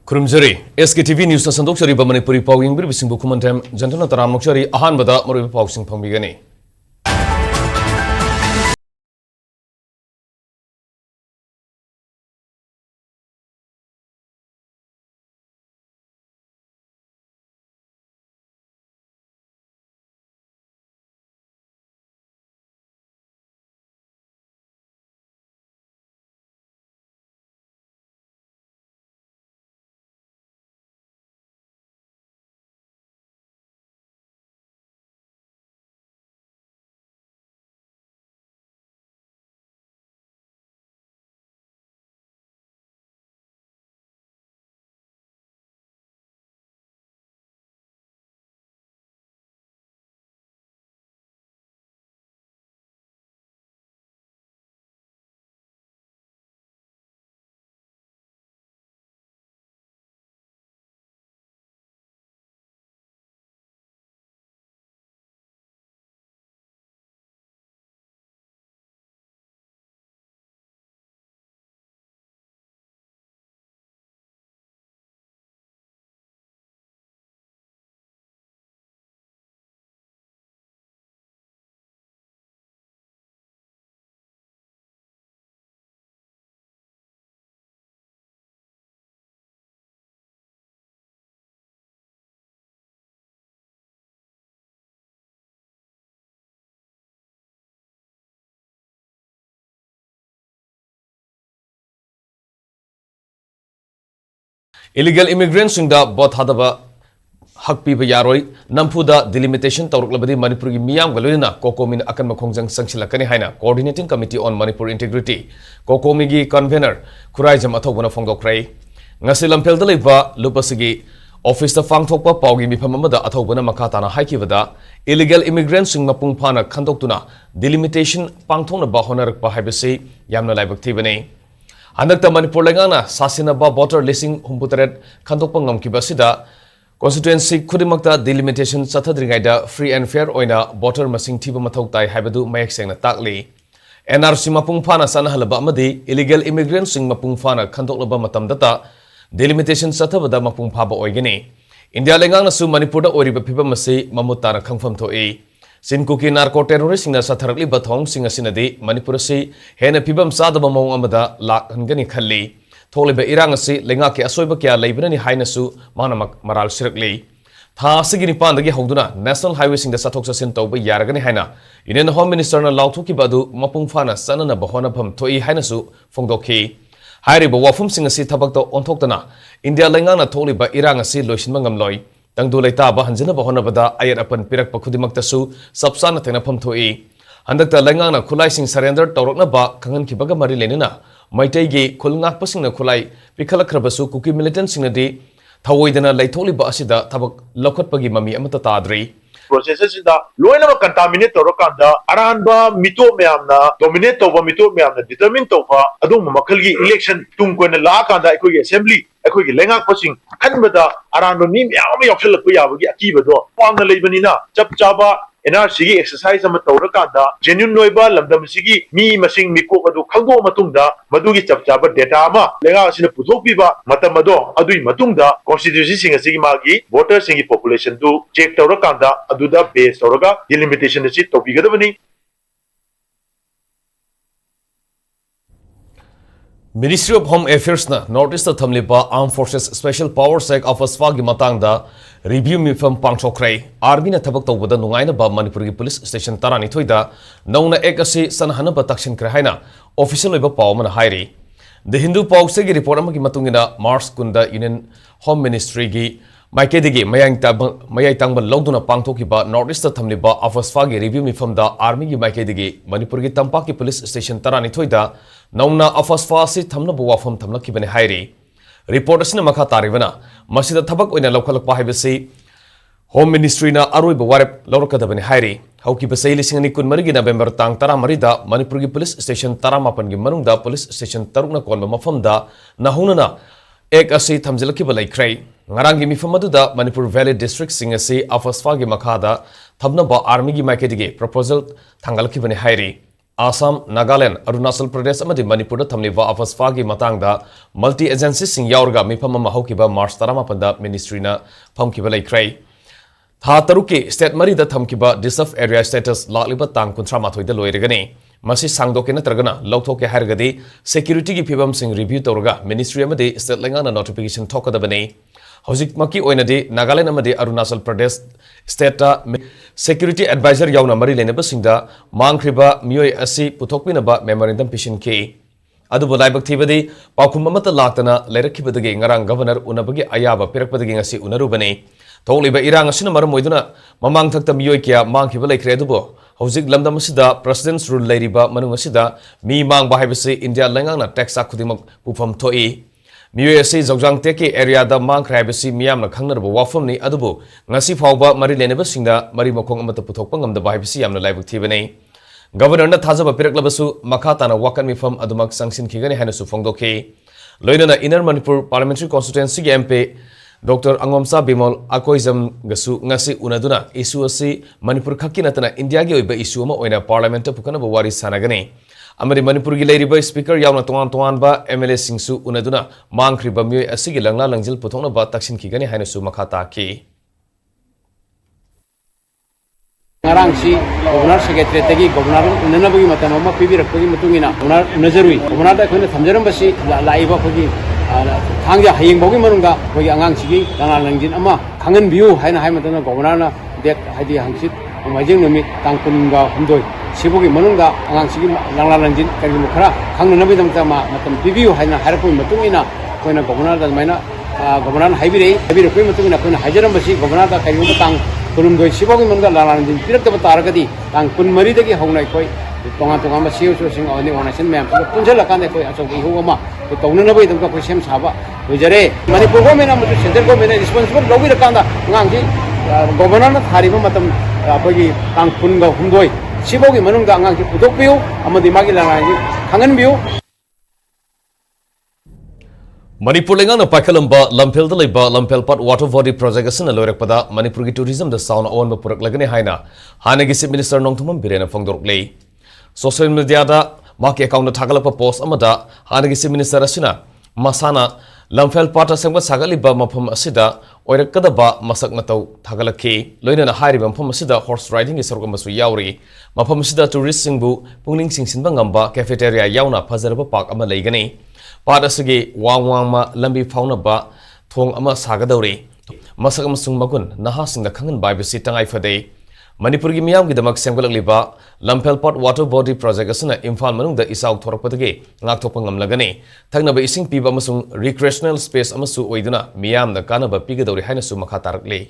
Kurumjari, Sktv's News na sandokchari ba Manipuri pawing bir bising bukumantem jantana taram nokchari ahan bada marui pawsing phangbigani. Illegal immigrants singda bot hadaba hakpi ba yaroi nampuda delimitation tawruklabadi Manipur gi miyam galorina kokomin akan makhongjang sangsilakani haina coordinating committee on Manipur integrity kokomi gi convener khurai jam athobuna phongdokrai ngasi lampel da leiba lupasigi office ta phangthokpa pawgi mifam amada athobuna makhatana haikibada illegal immigrants sing mapung phana khandoktuna delimitation pangthona ba honarakpa haibase yamna laibak thibani Handakta Manipur Langana, Sasinaba voter listing Humputaret, Kantopangam Kibasida, constituency Kudimakta delimitation Satadringaida, free and fair oina, voter Masing Tiba Matoktai, Habadu, Mayak Sena Takli. NRC Mapungpana Sana Halabamadi, illegal immigrants sing Mapungfana, Kantolaba Matamdata, delimitation Satabada Mapungpaba Oigani. India Langana Su Manipura Oriba Pipa Masi, Mamutana Kangfam to A. Sinkuki narco terrorist na satharakli bathong singa sinadi Manipurasi hena pibam sadaba mawng amada lakhangani khalli tholiba irang asi lenga ke asoiba kya leibnani hainasu manamak maral sirakli tha sigini pandagi hogduna national highway singa sathok sasin tawba yaragani haina Union Home Minister na lauthuki badu mapungfana sanana bahona pham thoi hainasu phongdokhi hairiba wafum singa si thabakto onthoktana India lenga na tholiba irang asi loisinma ngamloi Tangdu laita ba hanjina ba honabada ayat apan pirak pakhudimaktasu sabsana tenapam thoi handakta langana khulai sing surrender tawrokna ba kangan kibaga mari lenina maitai ge khulngak pasingna khulai pikhalakhrabasu kuki militant singnadi thawoidana laitholi ba asida thabak lokhatpagi mami amata tadri processes da loina ma contaminate torokanda aranba mito meamna dominate toba mito meamna determine toba adum makalgi election tungkona la kanda ekoi assembly ekoi lengak pasing kanbada aranba mi meam yoksal ko yabagi akibado pamna leibanina chap chaba NRC gi exercise ama torakanda genuine noiba lamdam sigi mi masing miko adu khangdo matungda madugi chap chaba data ama lenga asina puthokpiba matamado adui matungda constituency singa sigi magi voter singi population du check torakanda aduda base toraga delimitation si topigadabani Ministry of Home Affairs na Northeast Thamlipa Armed Forces Special Powers Act of Asfagi Matangda review mifam pangchokrai Army na thabak tawbada nungaina ba Manipur gi police station tarani thoida nauna ek asi sanahana ba takshin krahaina official oiba pawmana hairi The Hindu Pawse gi report amagi matungina Mars kunda Union Home Ministry gi Maikedi mayang tangban longduna pangthoki ba Northeast Thamlipa of Asfagi review mifam da Army gi Maikedi Manipur gi Tampaki police station tarani thoida nauna afasfa si thamna bu wafam thamna kibane hairi report asina makha taribana masida thabak oina lokhalak pa haibasi Home Ministry na aroi ba warep lorkadabani hairi hauki basai lising ni kun marigi November tang tara marida Manipur gi police station tara mapan gi manungda police station tarukna konba mafamda nahunana ek asi thamjilaki ba laikrai ngarangi mifam aduda Manipur Valley District singasi afasfa gi makhada thamna ba army gi maikedi gi proposal thangalaki bani hairi Assam, Nagaland, Arunachal Pradesh amadi Manipur da thamliba afasfa gi matangda multi agency sing yaurga mifam ama haukiba March 18 ministry na phamkiba laikrai. Tha taruki state mari da thamkiba reserve area status lakliba tang 38 da loiragani. Masi sangdoke natragana lauthoke hargadi security gi phibam sing review tawraga ministry amadi state lengana notification thokadabani. Hojik maki oinadi Nagaland amadi Arunachal Pradesh state security advisor yauna mari lenaba singda mangkhriba miyoi asi puthokpinaba memorandum pishin ke adubu laibak thibadi paukhum amata laktana leirakhibadagi ngarang governor unabagi ayaba pirakpadagi ngasi unarubani tholiba irang asina maram oiduna mamang thakta miyoi kya mangkhiba laikre adubu hojik lamdam asida president's rule leiriba manung asida mi mangba haibasi India lengangna tax akhudimak pufam thoi Miyoi asi Zogjang teki area da mangkhrai basi miyamna khangnarba wafam ni adubu ngasi phawba mari leneba singda mari mokhong amata puthokpa ngamda basi yamna laibak thibani governor na thajaba piraklabasu makha tana wakan mifam adumak sangsin khigani haina su phongdokhi loinana inner Manipur parliamentary constituency gi MP Dr. Angomsa Bimol Akoizam gasu ngasi unaduna issue asi Manipur khakki natana India gi oiba issue ma oina parliament pukana ba wari sanagani amari Manipur gi leiriba speaker yauna tongan ba MLA singsu unaduna mangkhriba miyoi asigi langla langjil puthokna ba taksin khigani haina su makha ta ki ngarang si governor secretary tegi governor unana bagi matam ma pibi rakpagi matungina governor nazarui governor da khone thamjaram basi laiba khogi thangja hayeng bogi manunga khogi angang sigi langla langjil ama khangan biu haina hai matana governor na dek haidi hangsit majing nomi tangpunga humdoi sibogi manunga angang sigi langla langjil kagi mukhara khangna nabi damta ma matam pibiu haina harapoi matungina khoina governor da maina governor haibirei habirapoi matungina khoina hajaram basi governor da kagi matang kurumdoi sibogi manunga langla langjil pirakta taragadi tang kun mari dagi haunai khoi tonga siu sing ani onation mem punjala kan khoi achok ihu ama to tawna nabai damka khoi sem saba lojare Manipur government amatu central government responsible lobi rakanda ngang governor na thariba matam apagi tang punga humdoi sibogi manunga ngang ki pudokpiu amadi magi langai khangan biu Manipur lengana pakalamba lampel da leba lampel pat water body project asina loirakpada Manipur gi tourism da sauna on purak lagani haina hanagi chief minister nongthumam birena phongdorklei social media da maki account da thagalapa post amada hanagi chief minister asina masana lampel pat asengba sagaliba mafam asida oirakadaba masak matau thagalakhi loinana hairiba mafam asida horse riding gi sorgam masu yauri mafam asida tourist singbu pungling singsinba ngamba cafeteria yauna phajaraba park ama leigani Pada segi wang ma lambi fauna ba thong ama sagadawri masak amasung magun naha singda khangan bai bisi tangai fadei Manipur gi miyam gi damak semgalakliba lampel pot water body project asuna Imphal manung da isauk thorakpadagi ngakthokpa ngamlagani thaknaba ising piba amasung recreational space amasu oiduna miyam da kanaba pigadawri haina su makha tarakli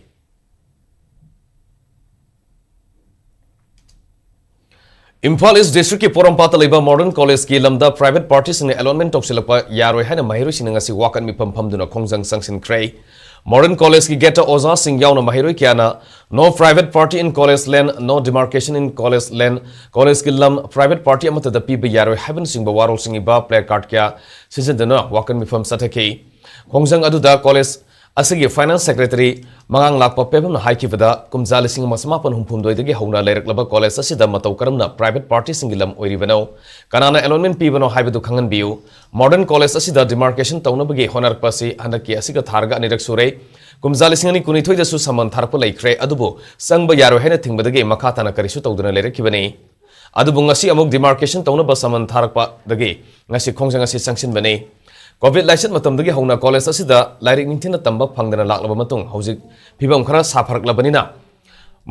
Imphal is district ki Porampata leba modern college ki lamda private parties in allotment toksilakpa yaroi haina mahiroi sinanga si wakan mi pam duna khongjang sangsin krai modern college ki geta oza sing yauna mahiroi kiana no private party in college land no demarcation in college land college ki lam private party amata da pi ba yaroi haben sing ba warol sing ba player card kya season dana wakan mi pam sathaki khongjang adu da college asigi finance secretary mangang lakpa pebam haikibada kumjali sing masmapan humphumdoi dagi hauna leiraklaba college asida matau karamna private party singilam oiribano kanana allotment pibano haibadu khangan biu modern college asida demarcation taunabagi honarpasi handaki asiga tharga anirak sure kumjali singani kunithoi dasu saman tharpa laikre adubu sangba yaro hena thingbadagi makhatana karisu tauduna leirakibani adubu ngasi amuk demarcation taunaba saman tharpa dagi ngasi khongjang asi sangsin bani COVID licence मतमदगी हौना college असिदा लाइरिक निंथिना तंबा फंगदना लाक्लबा मतुंग हौजिक फिबम खरा साफरकलबनिना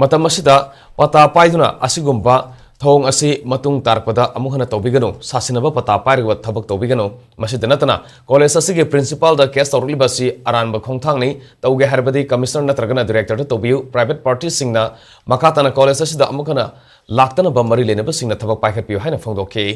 मतम असिदा पता पाइदुना असिगुम्बा थोंग असि मतुंग तारपदा अमुहना तौबिगनो सासिनबा पता पाइरगवा थबक तौबिगनो मसिदा नतना कॉलेज असिगे प्रिंसिपल दा केस तौरलिबासि अरानबा खोंथांगनि तौगे हरबदि कमिश्नर नत्रगना डायरेक्टर दा तौबियु प्राइवेट पार्टी सिंगना मखातना कॉलेज असिदा अमुखना लाक्तनबा मरि लेनबा सिंगना थबक पाइखपियु हाइना फोंदोके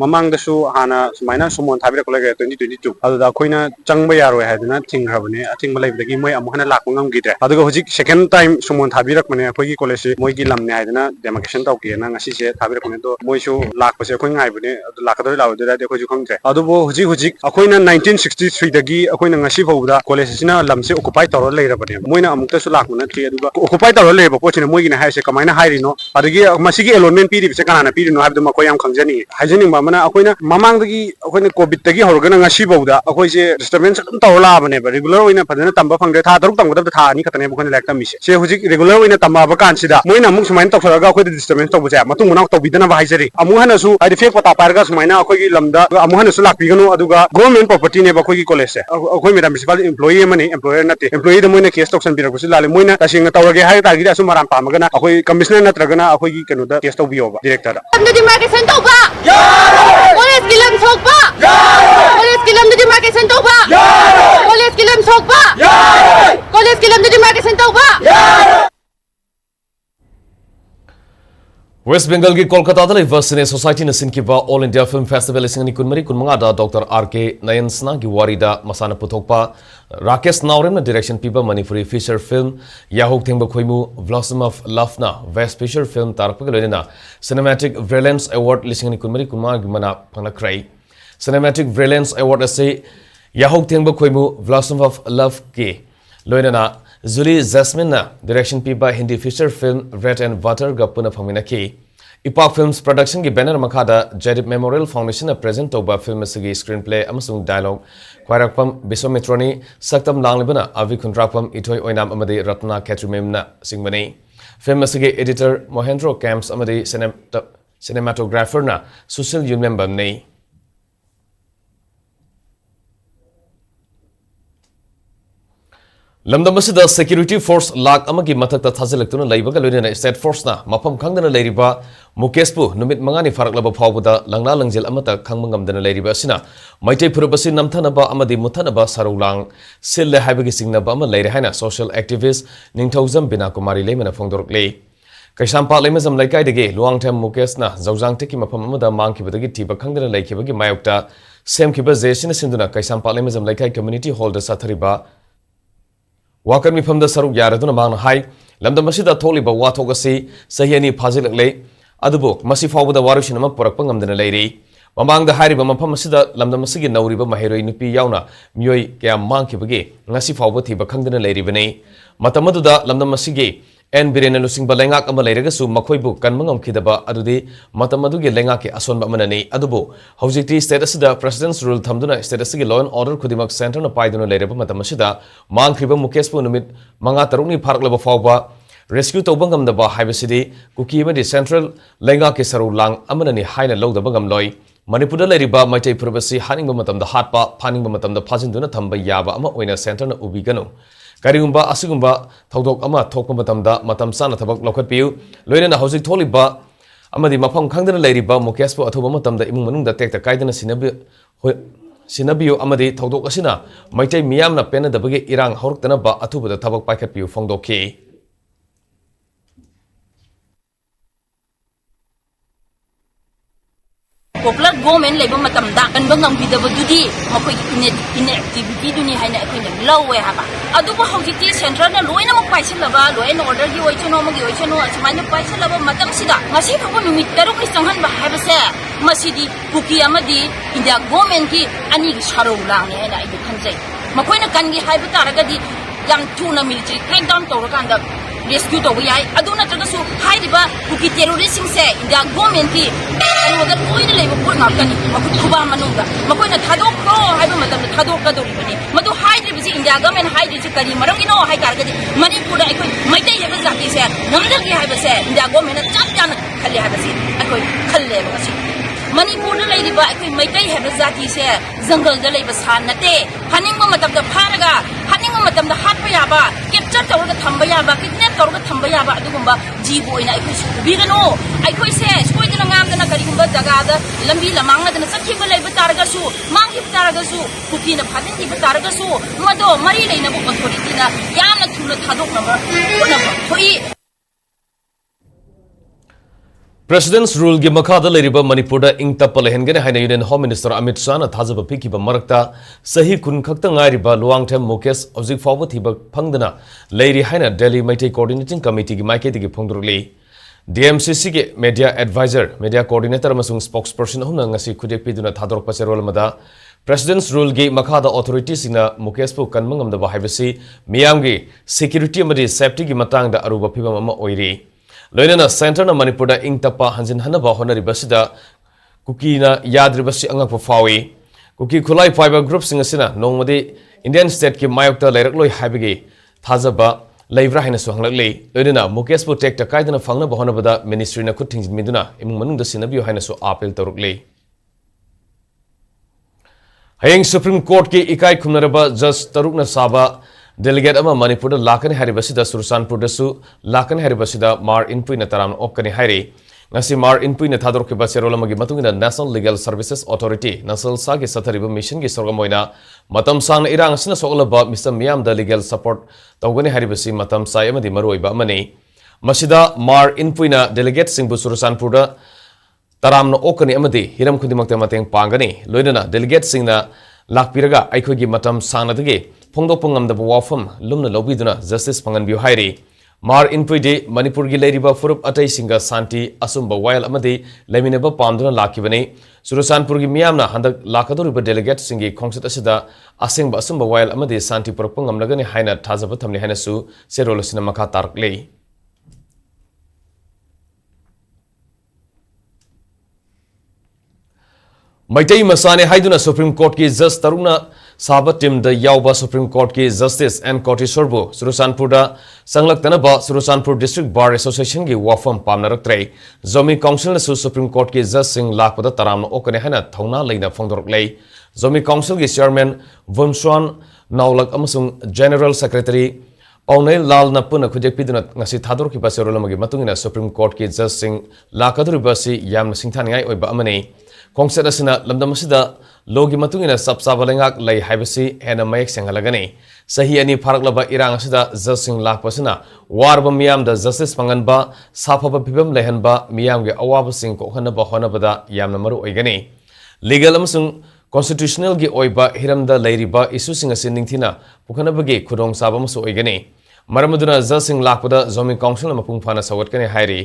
ꯃꯃꯥꯡꯗꯁꯨ ꯍꯥꯟꯅ ꯁꯨꯃꯥꯏꯅ ꯁꯨꯃꯣꯟ ꯊꯥꯕꯤꯔꯛꯄ ꯂꯩꯒ꯭ꯔꯦ 2022 ꯑꯗꯨꯗ ꯑꯩꯈꯣꯏꯅ ꯆꯪꯕ ꯌꯥꯔꯣꯏ ꯍꯥꯏꯗꯅ ꯊꯤꯡꯈ꯭ꯔꯕꯅꯦ ꯑꯊꯤꯡꯕ ꯂꯩꯕꯗꯒꯤ ꯃꯣꯏ ꯑꯃꯨꯛ ꯍꯟꯅ ꯂꯥꯛꯄ ꯉꯝꯈꯤꯗ꯭रे ꯑꯗꯨꯒ ꯍꯧꯖꯤꯛ ꯁꯦꯀꯦꯟ ꯇꯥꯏꯝ ꯁꯨꯃꯣꯟ ꯊꯥꯕꯤꯔꯛꯄꯅꯦ ꯑꯩꯈꯣꯏꯒꯤ ꯀꯣꯂꯦꯖꯁꯤ ꯃꯣꯏꯒꯤ ꯂꯝꯅꯦ ꯍꯥꯏꯗꯅ ꯗꯦꯃꯥꯔꯀꯦꯁꯟ ꯇꯧꯒꯦꯅ ꯉꯁꯤꯁꯦ ꯊꯥꯕꯤꯔꯛꯄꯅꯦ ꯑꯗꯣ ꯃꯣꯏꯁꯨ ꯂꯥꯛꯄꯁꯦ ꯑꯩꯈꯣꯏ ꯉꯥꯏꯕꯅꯦ ꯑꯗꯨ ꯂꯥꯛꯀꯗꯣꯏ ꯂꯥꯛꯑꯣꯏꯗꯣꯏꯔꯗꯤ ꯑꯩꯈꯣꯏꯁꯨ ꯈꯪꯗ꯭रे ꯑꯗꯨꯕꯨ ꯍꯧꯖꯤꯛ ꯑꯩꯈꯣꯏꯅ 1963 ꯗꯒꯤ ꯑꯩꯈꯣꯏꯅ ꯉꯁꯤ ꯐꯥꯎꯕꯗ ꯀꯣꯂꯦꯖ ꯑꯁꯤꯅ ꯂꯝꯁꯦ ꯑꯣꯀꯨꯄꯥꯏ ꯇꯧꯔ ꯂꯩꯔꯕꯅꯦꯕ ꯃꯣꯏꯅ ꯑꯃꯨꯛꯇꯁꯨ ꯂꯥꯛꯄ ꯅꯠꯇ꯭ꯔꯤ ꯑꯗꯨꯒ ꯑꯣꯀꯨꯄꯥꯏ ꯇꯧꯔ ꯂꯩꯔꯕ ꯄꯣꯠꯁꯤꯅ ꯃꯣꯏꯒꯤꯅꯦ ꯍꯥꯏꯔꯤꯁꯦ ꯀꯃꯥꯏꯅ ꯍꯥꯏꯔꯤꯅꯣ ꯑꯗꯒꯤ ꯃꯁꯤꯒꯤ ꯑꯦꯂꯣꯟꯃꯦꯟ ꯄꯤꯔꯤꯕꯁꯦ ꯀꯅꯥꯅ ꯄꯤꯔꯤꯅꯣ ꯍꯥꯏꯕꯗꯨ ꯃꯈꯣꯏ ꯌꯥꯝ ꯈꯪꯖꯅꯤꯡꯉꯤ ꯍꯥꯏꯖꯅꯤꯡꯕ ꯑꯃꯅ ꯑꯩꯈꯣꯏꯅ ꯃꯃꯥꯡꯗꯒꯤ ꯑꯩꯈꯣꯏꯅ ꯀꯣꯚꯤꯗꯇꯒꯤ ꯍꯧꯔꯒꯅ ꯉꯁꯤ ꯐꯥꯎꯕꯗ ꯑꯩꯈꯣꯏꯁꯦ ꯗꯤꯁꯇꯔꯕꯦꯟꯁ ꯑꯗꯨꯝ ꯇꯧꯔ ꯂꯥꯛꯑꯕꯅꯦꯕ ꯔꯤꯒꯨꯂꯔ ꯑꯣꯏꯅ ꯐꯖꯅ ꯇꯝꯕ ꯐꯪꯗ꯭रे ꯊꯥ 6 ꯇꯝꯒꯗꯕꯗ ꯊꯥ 2 ꯈꯛꯇꯅꯦꯕ ꯑꯩꯈꯣꯏꯅ ꯂꯥꯏꯔꯤꯛ ꯇꯝꯃꯤꯁꯦ ꯁꯦ ꯍꯧꯖꯤꯛ ꯔꯤꯒꯨꯂर ꯑꯣꯏꯅ ꯇꯝꯃꯛꯑꯕ ꯀꯥꯟꯁꯤꯗ ꯃꯣꯏꯅ ꯑꯃꯨꯛ ꯁꯨꯃꯥꯏꯅ ꯇꯧꯁꯜꯂꯒ ꯑꯩꯈꯣꯏꯗ ꯗꯤꯁꯇꯔꯕꯦꯟꯁ ꯇꯧꯕꯁꯦ ꯃꯇꯨꯡ ꯃꯅꯥꯎ ꯇꯧꯕꯤꯗꯅꯕ ꯍꯥꯏꯖꯔꯤ ꯑꯃꯨꯛ ꯍꯟꯅꯁꯨ ꯍꯥꯏꯗꯤ ꯐꯦꯛ ꯄꯇꯥ ꯄꯥꯏꯔꯒ ꯁꯨꯃꯥꯏꯅ ꯑꯩꯈꯣꯏꯒꯤ ꯂꯝꯗ ꯑꯃꯨꯛ ꯍꯟꯅꯁꯨ ꯂꯥꯛꯄꯤꯒꯅꯨ ꯑꯗꯨꯒ ꯒꯣꯔꯃꯦꯟ ꯄ꯭ꯔꯣꯄꯔꯇꯤꯅꯦꯕ ꯑꯩꯈꯣꯏꯒꯤ ꯀꯣꯂꯦꯖꯁꯦ ꯑꯩꯈꯣꯏ ꯃꯦꯗꯥꯝ ꯄ꯭ꯔꯤꯟꯁꯤꯄꯥꯜ ꯏꯝꯄ꯭ꯂꯣꯌꯤ ꯑꯃꯅꯤ ꯑꯦꯝꯄ꯭ꯂꯣꯌꯔ ꯅꯠꯇꯦ ꯏꯝꯄ꯭ꯂꯣꯌꯤꯗ ꯃꯣꯏꯅ ꯀꯦꯁ ꯇꯧꯁꯟꯕꯤꯔꯛꯄꯁꯨ ꯂꯥꯜꯂꯦ ꯃꯣꯏꯅ ꯇꯁꯦꯡꯅ ꯇꯧꯔꯒꯦ ꯍꯥꯏ ꯇꯥꯔꯒꯗꯤ ꯑꯁꯨꯝ ꯃꯔꯥꯟ ꯄꯥꯝꯃꯒꯅ ꯑꯩꯈꯣꯏ ꯀꯃꯤꯁꯅꯔ ꯅꯠꯇ꯭ꯔꯒꯅ ꯑꯩꯈꯣꯏꯒꯤ ꯀꯩꯅꯣꯗ ꯀꯦꯁ ꯇꯧꯕꯤꯌꯣꯕ ꯗꯤꯔꯦꯛꯇꯔꯗ ꯗꯤꯃꯥꯔꯀꯦꯁꯟ ꯇꯧꯕ ꯀꯣꯂꯦꯖꯀꯤ ꯂꯝ ꯁꯣꯛꯄ ꯀꯣꯂꯦꯖꯀꯤ ꯂꯝꯗ ꯗꯤꯃꯥꯔꯀꯦꯁꯟ ꯇꯧꯕ ꯀꯣꯂꯦꯖꯀꯤ ꯂꯝ ꯁꯣꯛꯄ ꯀꯣꯂꯦꯖꯀꯤ ꯂꯝꯗ ꯗꯤꯃꯥꯔꯀꯦꯁꯟ ꯇꯧꯕ West Bengal ki Kolkata da leba Cine Society na sinkiba All India Film Festival isingani kunmari kunmanga da Dr. R.K. Nayansna gi warida masana puthokpa Rakesh Naurem na direction piba Manipuri feature film Yahok Thengba Khoimu Blossom of Love na Best Feature Film tarakpa galena Cinematic Brilliance Award lisingani kunmari kunmanga gi mana phangna krai Cinematic Brilliance Award ase Yahok Thengba Khoimu Blossom of Love ke loina Zuli Jasmine na direction piba Hindi feature film Bread and Butter ga puna phangmina ki Ipak Films production ki banner makhada Jadip Memorial Foundation na present toba film asigi screenplay amasung dialogue khwairakpam Biswametroni saktam langlibana Avi Kuntrakpam Ithoi Oinam amadi Ratna Khetrimem na singbani film asigi editor Mohendro Camps amadi cinematographer na Susil Yunmembam nei Lamdamasida security force lak amagi mathakta thajalaktuna leibaga loina state force na mafam khangdana leiriba Mukespu numit mangani faraklaba phawbuda langna langjel amata khangmangamdana leiriba asina maitai phurabasi namthanaba amadi muthanaba sarulang sille haibagi singnaba ama leire haina social activist ningthaujam bina kumari lemana phongdorkle Kaisampa lemazam laikai dege luangthem Mukesna zawjangteki mafam amada mangkibadagi thiba khangdana leikibagi mayokta semkiba jesina sinduna Kaisampa lemazam laikai community hall da sathariba Wakan mi phamda saruk yaraduna mangna hai lamda masida tholiba wathogasi sahiani phajilakle adubu masi fawbada warushinama porakpa ngamdana leiri mamangda hairiba mafam masida lamda masigi nauriba mahiroi nupi yauna myoi kya mangkibage ngasi fawba thiba khangdana leiribane matamaduda lamda masigi En birena lusingba lengak ama leiragasu makhoibu kanmangam khidaba adudi matamadugi lengaki asonba manani adubu hojikti status da president's rule thamduna status gi law and order khudimak center na paiduna leiraba matamasida mangkhriba mukespu numit manga tarukni pharaklaba fawba rescue tobangam daba haibasidi kuki madi central lengaki saru lang amanani haina lodaba gamloi Manipur leiriba maitai purabasi haningba matamda hatpa phaningba matamda phajinduna thamba yaba ama oina center na ubiganu Karigumba asigumba thaudok ama thokpa matamda matam sana thabak lokhatpiu loina hojik tholiba amadi mafam khangdana leiriba Mukespu athoba matamda imung manungda tekta kaidana sinabiu amadi thaudok asina maitai miyamna pena dabagi irang horoktana ba athubada thabak paikhatpiu phongdokhi Popular government labor matamda kan bangam bidabududi makoi inactivity duni haina akhoi lowe haba aduba hojiti central na loina mak paisilaba loina order gi oichano magi oichano asmanya paisilaba matam sida ngasi thapa numit taruk ni changhan ba habase masidi kuki amadi india government ki ani gi saro lang ni haina idu khanjai makoi na kan gi haiba taragadi yam thuna military crackdown tawrakanda rescue to yai aduna tagasu haidiba kuki terrorist singse india government ki ayoda loina leba pur ngakani makut khuba manunga makoina thadok ko haiba matam thadok ka dori bani madu haidibji india government haidiji kari marangino hai kargadi manipur aikoi maitai heba jati se namdagi haiba se india government chap jana khalle haiba se aikoi khalle basi Manipur na leiriba aikoi maitai heba jati se jungle da leiba san nate haningma matam da pharaga haningma matam da hatpa yaba capture tawra thamba yaba kidnap tawra thamba yaba adugumba jibu ina aikoi subigano aikoi se soidana ngamdana karigumba jaga da lambi lamangna dana sakhiba leiba taragasu manghi taragasu kukina phadin diba taragasu mado mari leina bu authority na yamna thuna thadok na ba thoi President's rule gi makhada leriba Manipur da ing tapal hengene haina Union Home Minister Amit Shah na thajaba phikiba marakta sahi kun khakta ngairiba luang them Mukesh objik fawba thiba phangdana leiri haina Delhi Maitai Coordinating Committee gi maiketi gi phongdurli DMCC ge media advisor media coordinator amasung spokesperson humna ngasi khudek piduna thadorok pacherol mada President's rule gi makhada authorities sina Mukesh pu kanmangam da bahibasi miyam gi security amadi safety gi matang da aruba phibam ama oiri Loinana Center na Manipur da ing tapa hanjin hanaba honari basida kuki na yadri basi angak fawi kuki khulai fiber group singa sina nongmadi Indian state ki mayokta lairak loi habigi thajaba laibra haina su hanglakle loinana Mukesh pu tek ta kaidana phangna bahona bada ministry na khut thingin miduna imung manung da sinabiyo haina su appeal tarukle Hayeng Supreme Court ki ikai khumnaraba judge tarukna saba Delegate ama Manipur da lakani haribasida Sursanpur da su lakani haribasida Mar Inpui na taram opkani hari ngasi Mar Inpui na thador ke basero lamagi matungina National Legal Services Authority National Sa ge sathariba mission gi sorgamoina matam sang na irang sina soglaba Mr. Miyam da legal support tawgani haribasi matam sai amadi maruiba amani masida Mar Inpui na delegate singbu Sursanpur da taram na okani amadi hiram khudimakta mateng pangani loinana delegate singna lakpiraga aikhogi matam sanadagi Pongdopangam da wafam lumna lobiduna justice pangan biu hairi Mar Inpui de Manipur gi leiriba furup atai singa santi asumba while amadi lemineba pamduna lakibani Surusanpur gi miyamna handak lakadoriba delegate singi khongsat asida asingba asumba while amadi santi purpangam lagani haina thajaba thamni haina su serolosina makha tarklei Maitai Masane Haiduna Supreme Court ki Just Taruna Sabatim the Yauba Supreme Court ki Justice and Koti Sorbo Surusanpur da Sanglak Tanaba Surusanpur District Bar Association ki Wafam Pamnarak Trey Zomi Council na Supreme Court ki Just Singh Lakpada Taram Okane Hana Thauna Leina Fongdorok Lei Zomi Council ki Chairman Vumswan Naulak Amasung General Secretary Paunay Lal na puna khujek piduna ngasi thador ki basero lamagi matungina Supreme Court ki Just Singh Lakaduri basi yam singthaningai oiba amani Kongset asina lamdam asida logi matungina sabsaba lengak lay haibasi hena mayek sengalagani sahi ani pharaklaba irang asida Just Singh lakpasina warba miyam da justice panganba saphaba phibam lehanba miyam ge awaba sing kokhanaba honabada yamna maru oigani legal amasung constitutional gi oiba hiramda leiriba issue sing asin ningthina pukhanabagi khudong saba masu oigani maramaduna Just Singh lakpada zomi council na mapung phana sawatkani hairi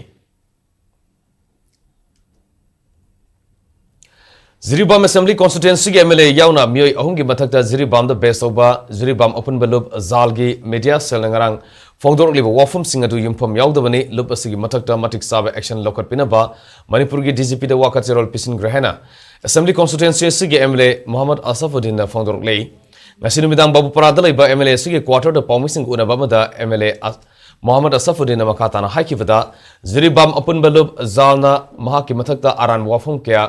Ziribam Assembly Constituency ke MLA yauna miyoi ahungi mathakta Ziribam da best oba Ziribam open balub zalgi media cell ngarang fongdor liba wafum singatu yumpham yaudabani lup asigi mathakta matik saba action lokat pinaba Manipur gi DGP da wakat zerol pisin grahena Assembly Constituency sige MLA Muhammad Asafuddin da fongdor lei ngasinu midang babu parada laiba MLA sige quarter da paumising unaba da MLA Muhammad Asafuddin na makatana haikivada Ziribam open balub zalna mahaki mathakta aran wafum kya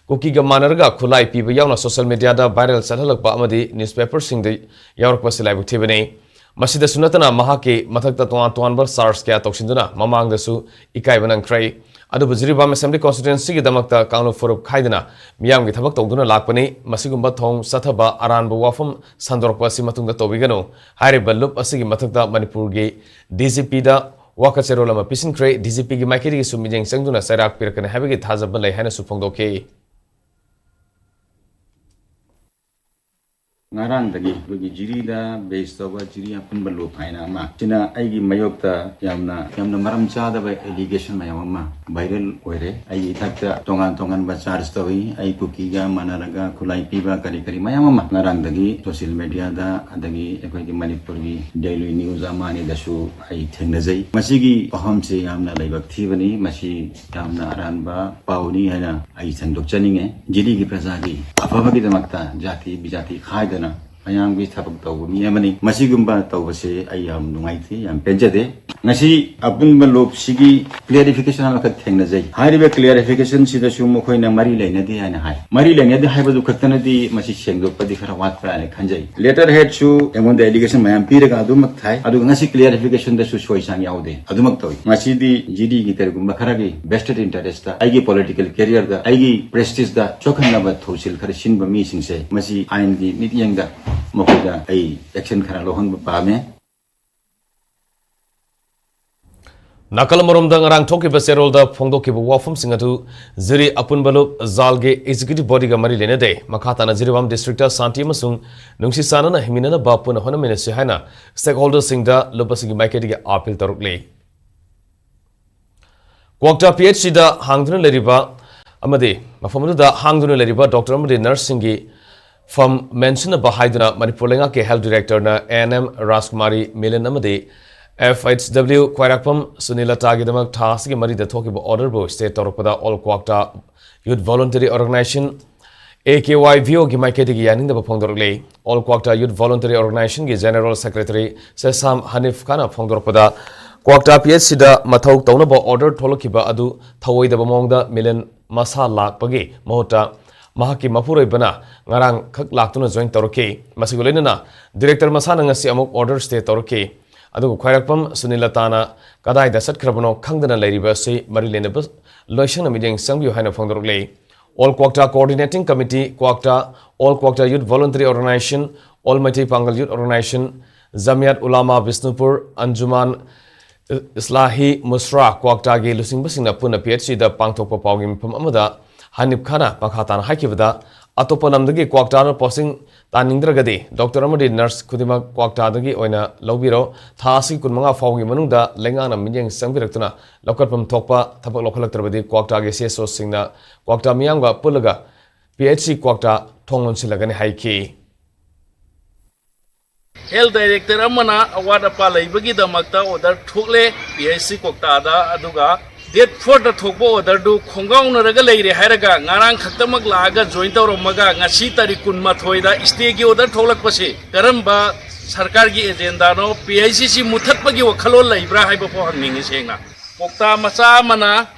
Kuki ga manarga khulai piba yauna social media da viral salhalakpa amadi newspaper sing de yaurkpa silai buktibani masida sunatana mahake mathakta tuan bar SARS kya toksinduna mamang da su ikai banang krai adu Ziribam Assembly Constituency gi damakta kaunu furup khaidana miyam gi thabak tawduna lakpani masigumba thong sathaba aran bu wafam sandorkpa si matungda tobigano hairi ballup asigi mathakta Manipur gi DGP da wakacherol ma pisin krai DGP gi maikiri gi sumijeng sangduna sairak pirakane habigi thajaba lai hana su phongdoke ngarang dagi bagi jiri da base toba jiri apun balu paina ma china aigi mayokta yamna maram cha da ba allegation mayam ma viral oire ai takta tongan ba charge tobi ai kuki ga manaraga khulai piba kari mayam ma ngarang dagi social media da adagi ekoi gi Manipur gi daily news amani da su ai thengnajai masigi paham se yamna laibak thibani masi yamna aranba pauni haina ai sandok chaninge jiri gi praja gi afaba gi damakta jati bijati khai ayang bi thabak taw mi amani masigumba tawbase ayam nungaiti yam penjade ngasi apun balop sigi clarification alakat thengna jai haribe clarification sida sumo khoina mari laina di ana hai mari laina di haiba du khaktana di masi sengdok padi khara wat pra ale khanjai letter head su among the allegation mayam piraga adumak thai adu ngasi clarification da su soisang yaude adumak taw ngasi di gd gi tergumba khara gi vested interest da aigi political career da aigi prestige da chokhanna ba thosil khara sin ba mi singse masi ain gi mityang da makuda ai action khara lohang ba me Nakal Moromda ngarang thoki ba serol da phongdo ki wafum singatu ziri apun balup zalge executive body ga mari lene de makhata na ziriwam district ta santi masung nungsi sana na himina na bapu na hona minesi haina stakeholders singda lopasigi market ga appeal tarukle Kwakta PhD da hangduna leriba amade mafamudu da hangduna leriba Dr. Amade nursing from mention ba haiduna Manipur lenga ke health director na NM Raskumari Milen amade FHW Kwairakpam Sunilata Gidamak Task Mari the Tokibo Order Bo State Toropada All Kwakta Youth Voluntary Organization AKY Vio Gimaketi Yanin the Pongdorle All Kwakta Youth Voluntary Organization General Secretary Sesam Hanif Kana Pongdorpada Kwakta PhD Mathok Tonaba Order Tolokiba Adu Tawai the Bamongda Milen Masa Lak Pagi Mohota Mahaki Mapura Bana Ngarang Kak Laktuna Joint Toroke Masigolina Director Masana Ngasi Amok Order State Toroke Adu Kwairakpam Sunilatana Kadai da Satkrabano Kangdana Lady Se Marilenabus Loishana Miding Sangyu Hana Fondorle All Kwakta Coordinating Committee Kwakta All Kwakta Youth Voluntary Organization Almighty Pangal Youth Organization Zamiat Ulama Bisnupur Anjuman Islahi Musra Kwakta Gi Lusing Basina Puna PhD da Pangtok Pawim Pam Amada Hanip Khana Pakhatan Hakivada Atopanamdagi Kwakta posting Tanindragadi Dr. Amade nurse Kudima Kwakta Dagi Oina Lobiro Thasi Kunmanga Fogi Manunda Lengana Minyang Sambiratuna Lokapam Topa Tapak Lokalaktabadi Kwakta Geseso Singna Kwakta Mianga Pulaga PhD Kwakta Tongon Silagani Haiki Health Director Amana Award Apala Ibagida order Tukle PhD Kwakta Aduga Date for the Topo order do Kongauna Regalay Haraga, Narang Katamak Laga, joint or Maga, Nasita Rikun Matoida, Stegi order Tolakpasi, Karamba, Sarkargi Agenda, PICC Mutapagi or Kalola Ibrahim before Ningisena. Kokta Masamana,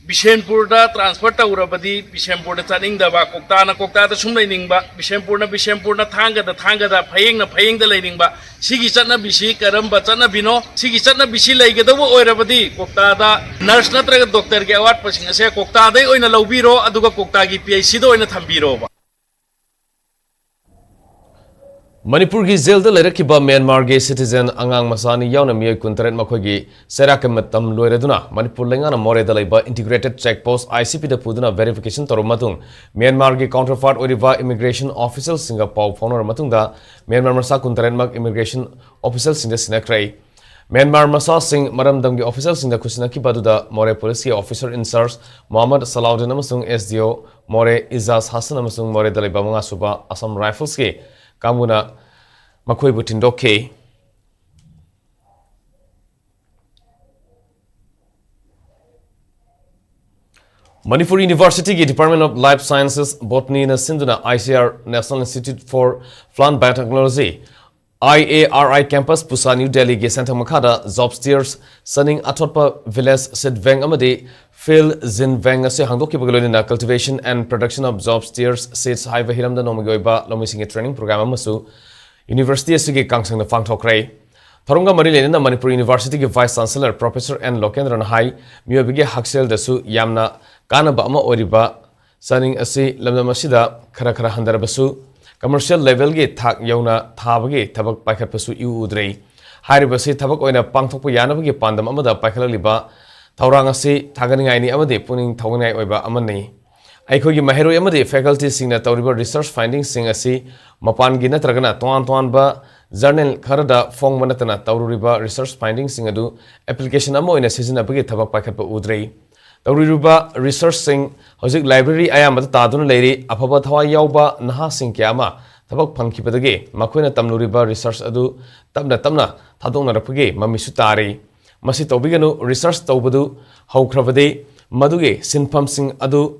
Bishenpurda, Transporta Urabadi, Bishempurda Taning the Bakokta, Kokta the Sumlining Ba, Bishempurna Tanga, the Tanga, the paying the lining ba, Sigisana Bishi, Karamba Tana Bino, Sigisana Bishi like the Orabadi, Kokta, Nurse Natra Doctor Gawat Passing a say Kokta, they own a Lobiro, Aduga Koktagi, PICdo in a Tambiro. Manipur ki jail da lerak ba Myanmar ge citizen angang masani yauna miyoy kuntaret makhogi serakamatam loireduna Manipur lengana more da leiba integrated checkpost ICP da puduna verification toromatung Myanmar ge counterpart oriva immigration officials singa pau phonor matung da Myanmar masa kuntaret mak immigration officials singa sinakrai Myanmar masa sing maramdam ge officials singa kusinaki baduda more police officer in charge Muhammad Salahuddin amasung SDO more Izaz Hassan amasung more da leiba manga suba Assam Rifles ge Kamuna Makoi Butindoke Manipur University ki Department of Life Sciences Botany na Sinduna ICR National Institute for Plant Biotechnology IARI campus Pusa New Delhi ge Santa Makada job steers sunning Atotpa village Sidveng Amade Phil Zinveng ase hangdoki bagalona cultivation and production of job steers seeds haiva hiramda nomigoiba lomising training program amasu University asigi kangsang na fangthokrai Tharunga mari lenina Manipur University ge Vice Chancellor Professor N Lokendran Hai miyobige haksel dasu yamna kanaba ama oriba sunning ase lamdamasida khara handarabasu commercial level ge thak yauna thabage thabak paikhatpasu udrei hairibasi thabak oina pangthokpa yanabage pandam amada paikhalaliba Taurang ase thaganingai ni amade puning thogangai oiba amani aikhogi maheroi amade faculty singna tawriba research findings sing ase mapangi natragana toan ba journal kharada fong manatana tawriba research findings sing adu application amo ina sijina bage thabak paikhatpa udrei tawriba research sing hojik library ayamada taduna leiri afaba thawai yauba naha sing kyama thabak phangkhibadage makoina tamluriba research adu tamna thadongna rapage mamisu tari Masi tobiganu research tobadu haukrabade maduge sinpham sing adu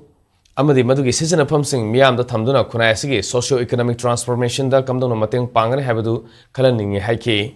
amadi maduge sijanapam sing miyam da thamduna khunai asigi socio economic transformation da kamdona mateng pangane habadu khalaningi haike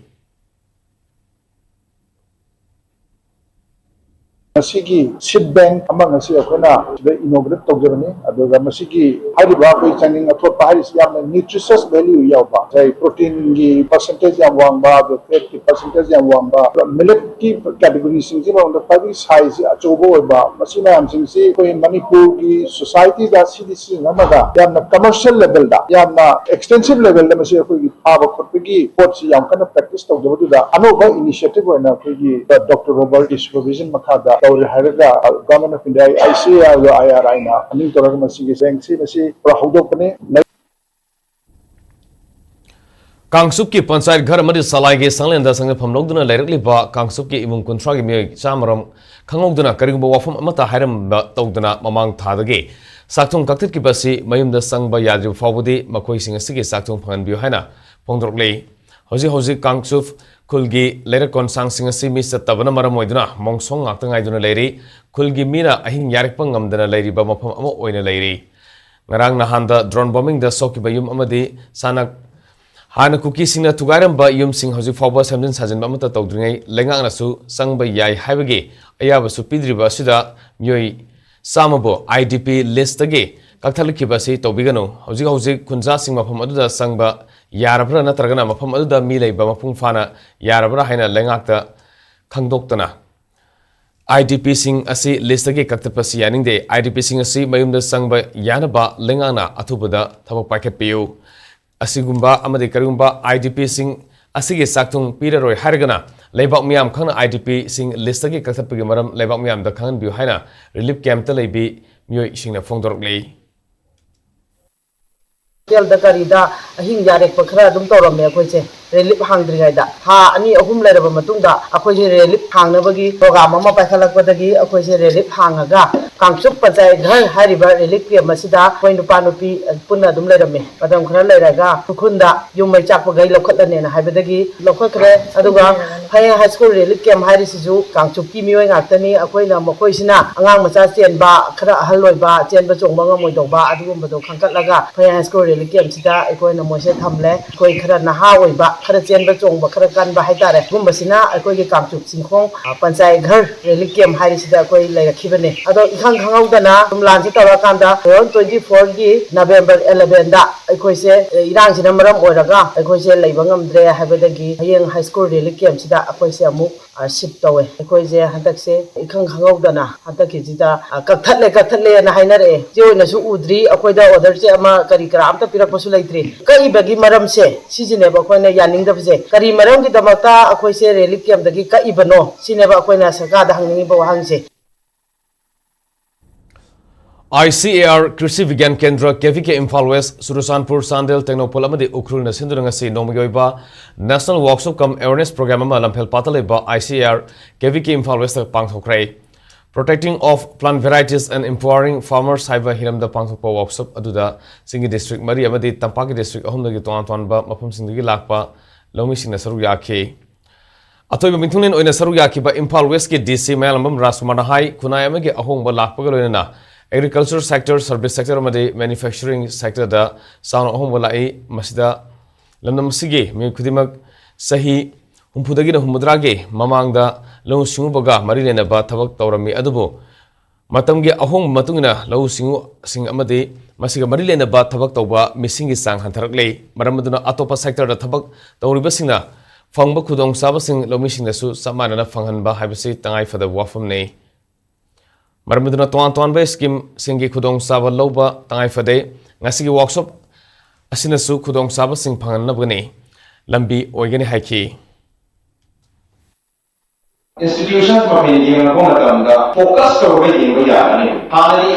ꯃꯁꯤꯒꯤ ꯁꯤꯗ bank ꯑꯃ ꯉꯁꯤ ꯑꯩꯈꯣꯏꯅ ꯁꯤꯗ inaugurate ꯇꯧꯖꯕꯅꯤ ꯑꯗꯨꯒ ꯃꯁꯤꯒꯤ ꯍꯥꯏꯔꯤꯕ ꯑꯩꯈꯣꯏ ꯆꯥꯅꯤꯡ ꯑꯊꯣꯠꯄ ꯍꯥꯏꯔꯤꯁꯤ ꯌꯥꯝꯅ ꯅ꯭ꯌꯨꯇ꯭ꯔꯤꯁꯁ ꯚꯦꯂ꯭ꯌꯨ ꯌꯥꯎꯕ ꯉꯁꯥꯏ ꯄ꯭ꯔꯣꯇꯤꯟꯒꯤ ꯄꯔꯁꯦꯟꯇꯦꯖ ꯌꯥꯝ ꯋꯥꯡꯕ ꯑꯗꯨꯒ ꯐꯦꯠꯀꯤ ꯄꯔꯁꯦꯟꯇꯦꯖ ꯌꯥꯝ ꯋꯥꯡꯕ ꯃꯤꯂꯦꯠꯀꯤ ꯀꯦꯇꯦꯒꯣꯔꯤꯁꯤꯡꯁꯤ ꯃꯅꯨꯡꯗ ꯈ꯭ꯋꯥꯏꯗꯒꯤ ꯁꯥꯏꯖꯁꯤ ꯑꯆꯧꯕ ꯑꯣꯏꯕ ꯃꯁꯤ ꯃꯌꯥꯝꯁꯤꯡꯁꯤ ꯑꯩꯈꯣꯏ ꯃꯅꯤꯄꯨꯔꯒꯤ ꯁꯣꯁꯥꯏꯇꯤꯗ ꯁꯤꯗꯤ ꯁꯤꯖꯤꯟꯅꯔꯒ ꯌꯥꯝꯅ ꯀꯃꯔꯁꯤꯌꯦꯜ ꯂꯦꯚꯦꯜꯗ ꯌꯥꯝꯅ ꯑꯦꯛꯁꯇꯦꯟꯁꯤቭ ꯂꯦꯚꯦꯜꯗ ꯃꯁꯤ ꯑꯩꯈꯣꯏꯒꯤ ꯊꯥꯕ ꯈꯣꯠꯄꯒꯤ ꯄꯣꯠꯁꯤ ꯌꯥꯝ ꯀꯟꯅ ꯄ꯭ꯔꯦꯛꯇꯤꯁ ꯇꯧꯖꯕꯗꯨꯗ ꯑꯅꯧꯕ ꯏꯅꯤꯁꯤꯌꯦꯇꯤቭ ꯑꯣꯏꯅ ꯑꯩꯈꯣꯏꯒꯤ ꯗꯣꯛꯇꯔ ꯔꯣꯕꯔꯠꯀꯤ ꯁꯨꯄꯔꯚꯤꯖꯟ ꯃꯈꯥꯗ ꯇꯧꯔꯦ ꯍꯥꯏꯔꯒ ꯒꯚꯔꯟꯃꯦꯟꯠ ꯑꯣꯐ ꯏꯟꯗꯤꯌꯥ ICAR IRIꯅ ꯑꯅꯤ ꯇꯧꯔꯒ ꯃꯁꯤꯒꯤ ꯕꯦꯡꯛꯁꯤ ꯃꯁꯤ ꯄꯨꯔꯥ ꯍꯧꯗꯣꯛꯄꯅꯤ कांगसुप की पंचायत घर मरी सलाई के संगलेंदा संगे फमलोगदुना लेरकलिबा कांगसुप की इमुंग कुंथ्रा की मियोय चामरम खंगोगदुना करिगुबा वाफम अमता हायरमबा तौदुना ममांग थादगे साक्थुंग कक्तित की बसी मयुमदा संगबा याद्रि फावबदी मखोय सिंग असिगे साक्थुंग फंगनबियो हायना फोंदरकले हौजी कांगसुप खुलगी लेरक कोनसांग सिंग असि मिस तबना मरम ओइदुना मोंगसोंग ngakta ngaiduna leiri khulgi mina ahing yarekpa ngamdana leiriba mafam ama oina leiri ngarang nahanda drone bombing da sokiba yum amadi sanak हाना कुकी सिंह तुगारंबा युम सिंह हौजिक फावबा समजन साजनबा अमता तौद्रिङै लेंगांगनासु संगबा याय हाइबगे अयाबसु पिद्रिबा सिदा मियोय सामबो IDP लिस्टगे कक्थलखिबासि तौबिगनो हौजिक खुनजा सिंह मफम अदुदा संगबा यारब्रा नत्रगना मफम अदुदा मी लेबा मफुंग फाना यारब्रा हाइना लेंगाक्ता खंगदोक्तना IDP सिंह असि लिस्टगे कक्तपसि यानिंगदे IDP सिंह असि मयुमदा संगबा यानबा लेंगांगना अथुबदा थबक पाइखतपियु असिगुम्बा अमदे करिगुम्बा IDP सिंह असिगे साक्थुंग पीररोय हारगना लेबाक मियाम खंगना IDP सिंह लिस्टगे कक्थपगे मरम लेबाक मियाम दा खंगनबियो हाइना रिलीफ कैंप ता लेबी मियोय सिंहना फोंदोरकले केल दा करीदा अहिंग यारेक पखरा दुम तौरमे अखोइसे रिलीफ हांगद्रिगाइदा हा अनि अहुम लेरबा मतुंगदा अखोइसे रिलीफ हांगनबगी प्रोग्राम अमा पाइखलकपदगी अखोइसे रिलीफ हांगागा कांगसुप पंचायत घर हारिबा रिलीफ कैंप मसिदा कोइ नुपा नुपी पुन्ना दुम लेरमे मदम खरा लेरागा खुखुंदा युमै चाकपगै लखतलनेना हाइबदगी लखखरे अदुगा फाय हाई स्कूल रिलीफ कैंप हारिसिजु कांगसुप की मियोय ngaktani अखोइना मखोइसिना अंगांग मचा चेनबा खरा अहल लोइबा चेनबा चोंबा ngमोइदोबा अदुगुम्बदो खंकटलगा फाय हाई स्कूल रिलीफ कैंप सिदा अखोइना मोइसे थमले अखोइ खरा नहा ओइबा खरा चेनबा चोंबा खरा कानबा हाइतारे गुम्बसिना अखोइगे कांगसुप सिंखोंग पंचायत घर रिलीफ कैंप हारिसिदा अखोइ लेरखिबने अदो इखंग खंगौदना लांची तौरकांदा 2024 की नवेंबर 11 दा अखोइसे इरांगसिना मरम ओइरगा अखोइसे लेबा ngamdre हाइबदगी हयेंग हाई स्कूल रिलीफ कैंप सिदा अखोइसे अमुक शिप तवे अखोइसे हंदकसे इखंग खंगौदना हंदकिजिदा कथले ना हाइनरे जेओइनसु उद्री अखोइदा ऑर्डर से अमा करी करा अमता पिरकपसु लेत्रि कइबगी मरम से सिजिनेबा अखोइना यानिंगदबसे करी मरम की दमकता अखोइसे रिलीफ कैंप दगी कइबनो सिनेबा अखोइना सरकार दा हंगनिबा वहांगसे ICAR कृषि विज्ञान केंद्र KVK Imphal West Surusanpur Sandel Technopol amadi Ukrul na sindurangasi nomagyoiba National Workshop cum Awareness Program ama lamphel pataleba ICAR KVK Imphal West pangthokrai Protecting of plant varieties and empowering farmers haiba hiramda pangthokpa workshop aduda singi district mari amadi Tampaki district ahumdagi tonba mafam singdagi lakpa lomi singna saru yakhi Atoiba mithungnen oina saru yakhiba Imphal West ki DC Mayalamam Raskumar hai kunai amagi ahongba lakpa loina Agriculture sector, service sector, manufacturing sector da sound home walai masida lamnam sige mi kudimak sahi humpudagi na humudrage mamang da lau singu baga marilena ba thabak tawrami adubo matamge ahong matungina lau singu sing amade masiga marilena ba thabak tawba misingi sang hantarakle maramaduna atopa sector da thabak tawriba singna fangba khudong saba sing lomi singna su samana fanghanba haibasi tangai fada wafam nei Maramuduna tuan ba scheme singi khudong saba loba tangai fade ngasigi workshop asinasu khudong saba sing phangan nabgani lambi oigani haiki institutions ma bin yeng ko matamda focus to be yeng ya ani hanani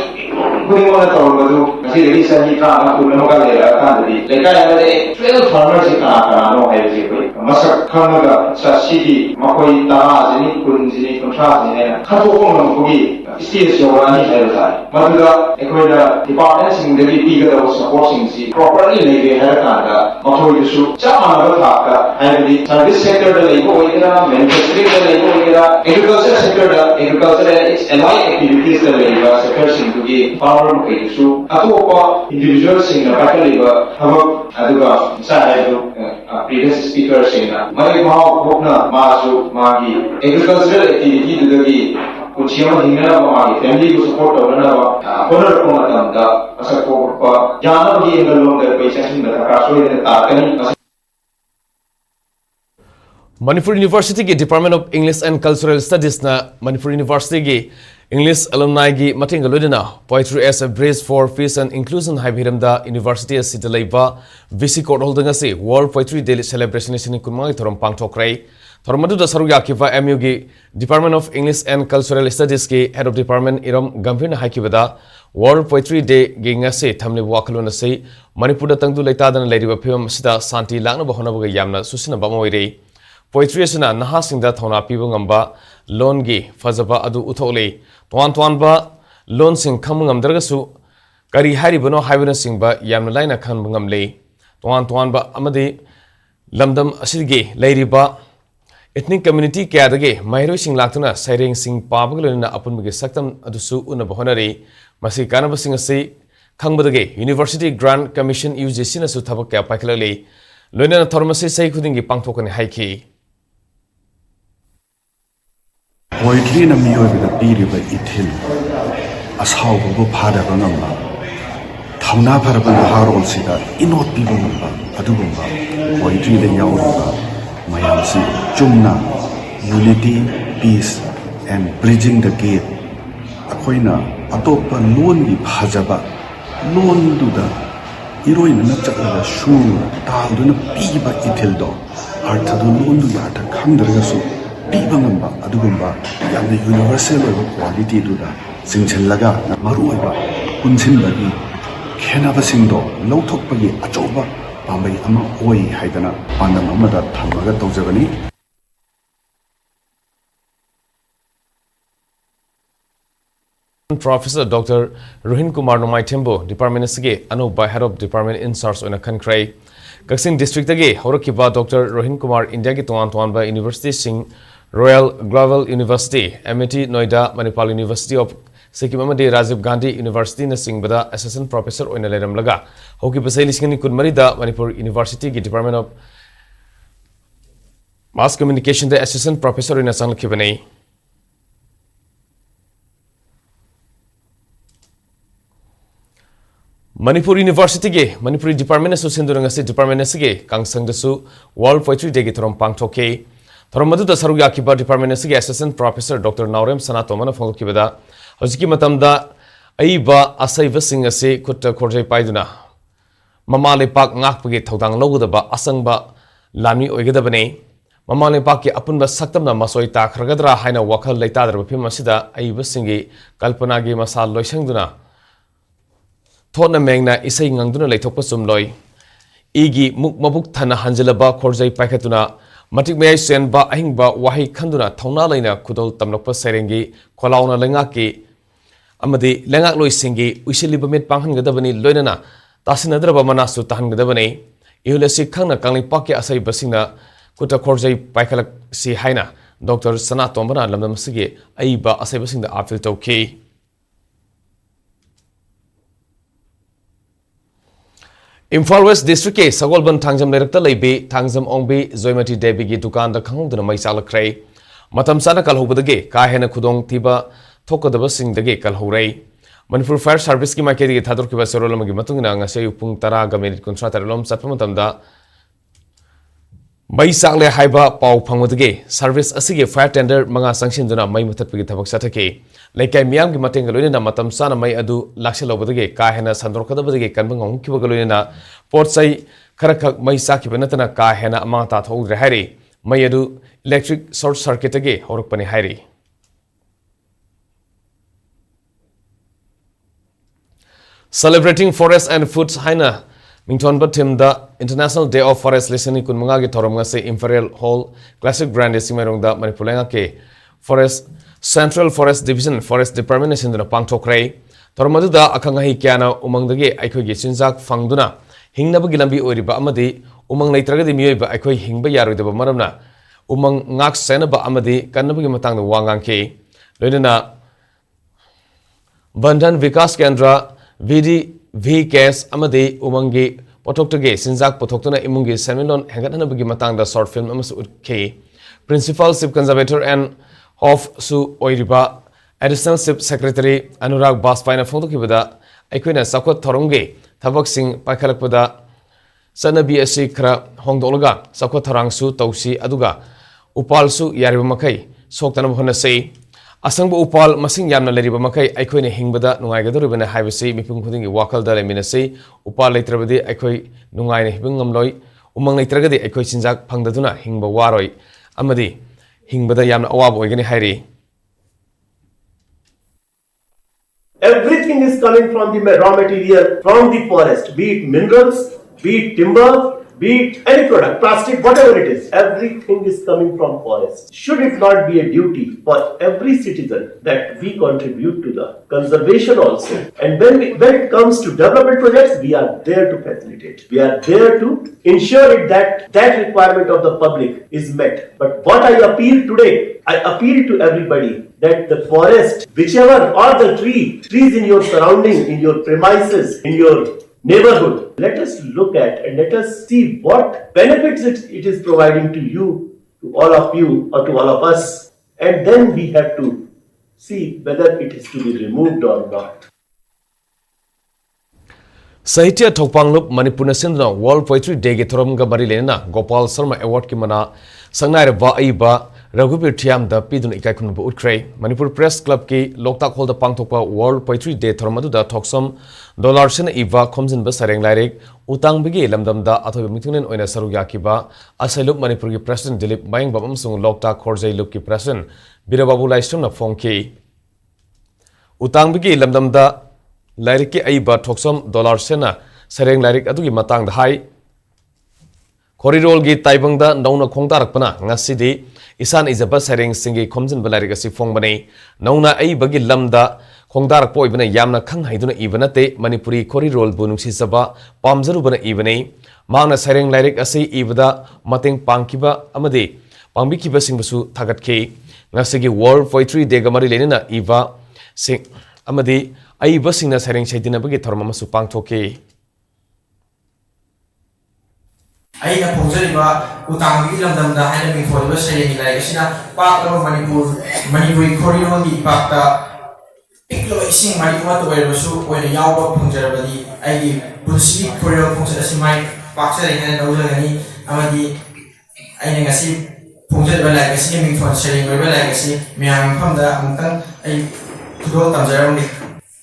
guring ma to badu si dei sahi ka na ku no ga le ka de le ka ya de trail farmers ka no hai ji ko masak khana ga sa sidi ma koi ta jini kun jini kontra jini kha to ko no ko gi stage yo ani hai sa maduda ekoi da department sing de bi ga da support sing si properly le ge har ka da ma thoi su cha ma ba tha ka hai di service sector de le ko oi na manufacturing de le ko agriculture sector da agriculture is allied activities da le ba sector sing to gi farmer ko su atu ꯑꯇꯣꯞꯄ ꯏꯟꯗꯤꯕꯤꯖꯨꯋꯦꯜꯁꯤꯡꯅ ꯄꯥꯏꯈꯠꯂꯤꯕ ꯊꯕꯛ ꯑꯗꯨꯒ ꯉꯁꯥꯏ previous speakersꯤꯡꯅ ꯃꯔꯩ ꯃꯍꯥꯎ ꯊꯣꯛꯅ ꯃꯥꯁꯨ ꯃꯥꯒꯤ agricultural activity-ꯗꯨꯗꯒꯤ ꯄꯨꯟꯁꯤ ꯑꯃ ꯍꯤꯡꯅꯅꯕ ꯃꯥꯒꯤ ꯐꯦꯃꯤꯂꯤꯕꯨ ꯁꯄꯣꯔꯠ ꯇꯧꯅꯅꯕ ꯍꯣꯠꯅꯔꯛꯄ ꯃꯇꯝꯗ ꯃꯁꯛ ꯊꯣꯛꯄ ꯌꯥꯅꯕꯒꯤ ꯑꯦꯡꯒꯜꯂꯣꯝꯗ ꯑꯩꯈꯣꯏ ꯆꯪꯁꯤꯟꯕ ꯗꯔꯀꯥꯔ ꯁꯣꯏꯗꯅ ꯇꯥꯔꯛꯀꯅꯤ. Manipur University ki Department of English and Cultural Studies na Manipur University ki English alumni ki mating galudina poetry as a bridge for peace and inclusion haibiramda University asida leiba VC court holding ase World Poetry Day celebration ni kunmai thorom pangthokrai thormadu da saruya kiwa MU ki Department of English and Cultural Studies ki head of department Iram Gambhir na haikibada World Poetry Day gi ngase thamle wakalona se Manipur da tangdu leitadana leiriba phim sida santi langna bahona ba yamna susina ba moire Poetry asina naha singda thona pibu ngamba loan gi fazaba adu uthole tuan ba loan sing kham ngamdarga su kari hari bano haibana singba yamna laina khan ngamle tuan ba amadi lamdam asigi leiriba ethnic community kya dage mairo sing laktuna saireng sing pabagolina apunbige saktam adusu una bahonari masi kanaba sing ase khangbadage University Grant Commission UGC na su thabak kya paikhlale loina thormasi sai khudingi pangthokani haiki Poetry na miyoibida piriba ithil asawbu phadaba ngamba thauna pharaba naharol sida inot piba ngamba adugumba poetry da yawriba mayamsi chumna unity peace and bridging the gap akoina atopa loan gi phajaba loan duda heroine na chakla shu taalduna piba ithil do arthadu loan du yata khamdarga su Pibangamba, Adugumba, Yam the universal quality to the Sinchelaga, Maruaba, Kunsinbagi, Kenabasindo, Lotokpagi, Achoba, Pambai Ama Oi Haidana, Pandamada, Tamaga Tozavani. Professor Dr. Rohin Kumar Nomai Tembo, Department Sige, Anu by Head of Department in SARS on a country. Kaksin District Age, Horokiba Dr. Rohin Kumar, India Tuan by University Singh. Royal Global University, MIT Noida, Manipal University of Sikkim Amadi Rajiv Gandhi University na Singbada Assistant Professor oina leram laga. Hoki pasai lisingani kunmarida Manipur University ki Department of Mass Communication the Assistant Professor oina sanglakibani. Manipur University ke Manipur Department na susindurangasi Department na sige kangsang dasu World Poetry Day ki thorom pangthoke. Thormadu da saruya kiba Department asigi Assistant Professor Dr. Naurem Sanatomana Fongkibada Hojiki Matamda Aiba Asaiva Singh ase Kutta Korjai Paiduna Mamale Pak Ngakpagi Todang Logudaba Asangba Lami Oigadabane Mamale Paki Apunba Saktamna Masoi Takragadra Haina Wakal Laitadra Pimasida Aiba Singi Kalpanagi Masal Loisangduna Thona Mengna Isai Ngangduna Laitopasum Loi Igi Muk Mabuk Thana Hanjalaba Korjai Paikatuna Matik May Sen ba ahing ba wahi khanduna thongna laina kudol tamlokpa serengi kholauna lenga ki amadi lenga loi singi uisili bamit panghan gadabani loinana tasinadra ba manasu tahan gadabani ihulasi khangna kangli pakya asai basingna kuta khorjai paikhalak si haina Dr. Sana Tombana lamdam sige aiba asai basingda apil tawki Imphal West District ke Sagolban Thangjam Lerakta Leibi Thangjam Ongbi Zoimati Devi gi dukan da khangduna mai salakrai matam sana kalhobadage ka hena khudong tiba thokadaba singdage kalhorei Manipur Fire Service ki maike gi thador ki basorolom gi matungna ngasai upung 10 ga minute kontra tarlom sapamatamda mai sakle haiba pau phangwadage service asige fire tender manga sangsinduna mai muthatpagi thabak sathake Laikai Miam ki mateng galuna matam sana mai adu lakselobadage ka hena sandorkadabadage kanbang ongkiba galuna potsai kharakak mai saki banatana ka hena amata thogre hairi mai adu electric short circuit age horokpani hairi Celebrating Forest and Foods Haina Mington Batim the International Day of Forest Listening Kunmanga ki thorom ngase Imperial Hall Classic Grand Simerong da Manipulenga ke Forest Central Forest Division Forest Department sinduna pangthokrai thormadu da akhangahi kyana umangdage aikhogi sinjak fangduna hingnabagi lambi oiriba amadi umang leitragadi miyoiba aikhoi hingba yaroidaba maramna umang ngak senaba amadi kannabagi matangda wangangke loinana Bandhan Vikas Kendra VD V case amadi umangi pothoktage sinjak pothokna imungi seminlon hengathanabagi matangda short film amasu utke principal chief conservator and of su oiriba additional chief secretary Anurag Baspaina phongdokibada aikoina sakot thorongge thabak sing paikhalakpada sanabi asi khara hongdolaga sakot tharangsu tausi aduga upalsu yariba makai soktana bhona sei asangba upal masing yamna leriba makai aikoina hingbada nungaigadoribana haibasi mipum khudingi wakalda lemina sei upal leitrabadi aikoi nungaina hibingamloi umang leitragadi aikoi sinjak phangdaduna hingba waroi amadi hingbada yamna awab oigani hairi. Everything is coming from the raw material from the forest, be it minerals, be it timber, be it any product, plastic, whatever it is. Everything is coming from forest. Should it not be a duty for every citizen that we contribute to the conservation also? And when it comes to development projects, we are there to facilitate. We are there to ensure that requirement of the public is met. But what I appeal today, I appeal to everybody that the forest, whichever, or the trees in your surrounding, in your premises, in your neighborhood, let us look at and let us see what benefits it is providing to you, to all of you, or to all of us. And then we have to see whether it is to be removed or not. Sahitya Thokpanglup Manipur Sindna World Poetry Day ge thoramga mari lena Gopal Sharma Award ki mana sangnai ba aiba Raghubir Thiam da pidun ikai khunba utkre Manipur Press Club ki Loktak Hall da pangthokpa World Poetry Day thoramadu da thoksam dollar sena iwa khomjin ba sareng lairik utang bigi lamdam da athoy mithunen oina saru yakiba Asailup Manipur ki President Dilip Mayang Babam sung Loktak Khorjai Lup ki President Birababu Laistrom na phongki utang bigi lamdam da lairik ki aiba thoksam dollar sena sareng lairik adugi matang da hai Korirol gi taibang da nauna khongtarakpana ngasidi isan izaba sareng singi khomjin balairik asi phongbani nauna aibagi lamda khongdarak poibana yamna khang haiduna ibanate Manipuri Korirol bu nungsisaba pamjarubana ibani mangna sareng lairik asi ibada mateng pangkiba amadi pangbikiba singbasu thagatke ngasigi World Poetry Day gamari lenina iba sing amadi aiba singna sareng saidina bagi thorma masu pangthoke aina phongjariba utanggi lamdamda haina mingfolba sareng lairasina paklaba Manipuri Korirol gi ipakta piklo ising mari kuma toirasu oina yawba phongjarabadi aigi punsi Korirol phongjar asimai paksare hena naujangani amadi aina ngasi phongjariba lairasi mingfol sareng oiba lairasi miyam phamda amtang ai thudo tamjarami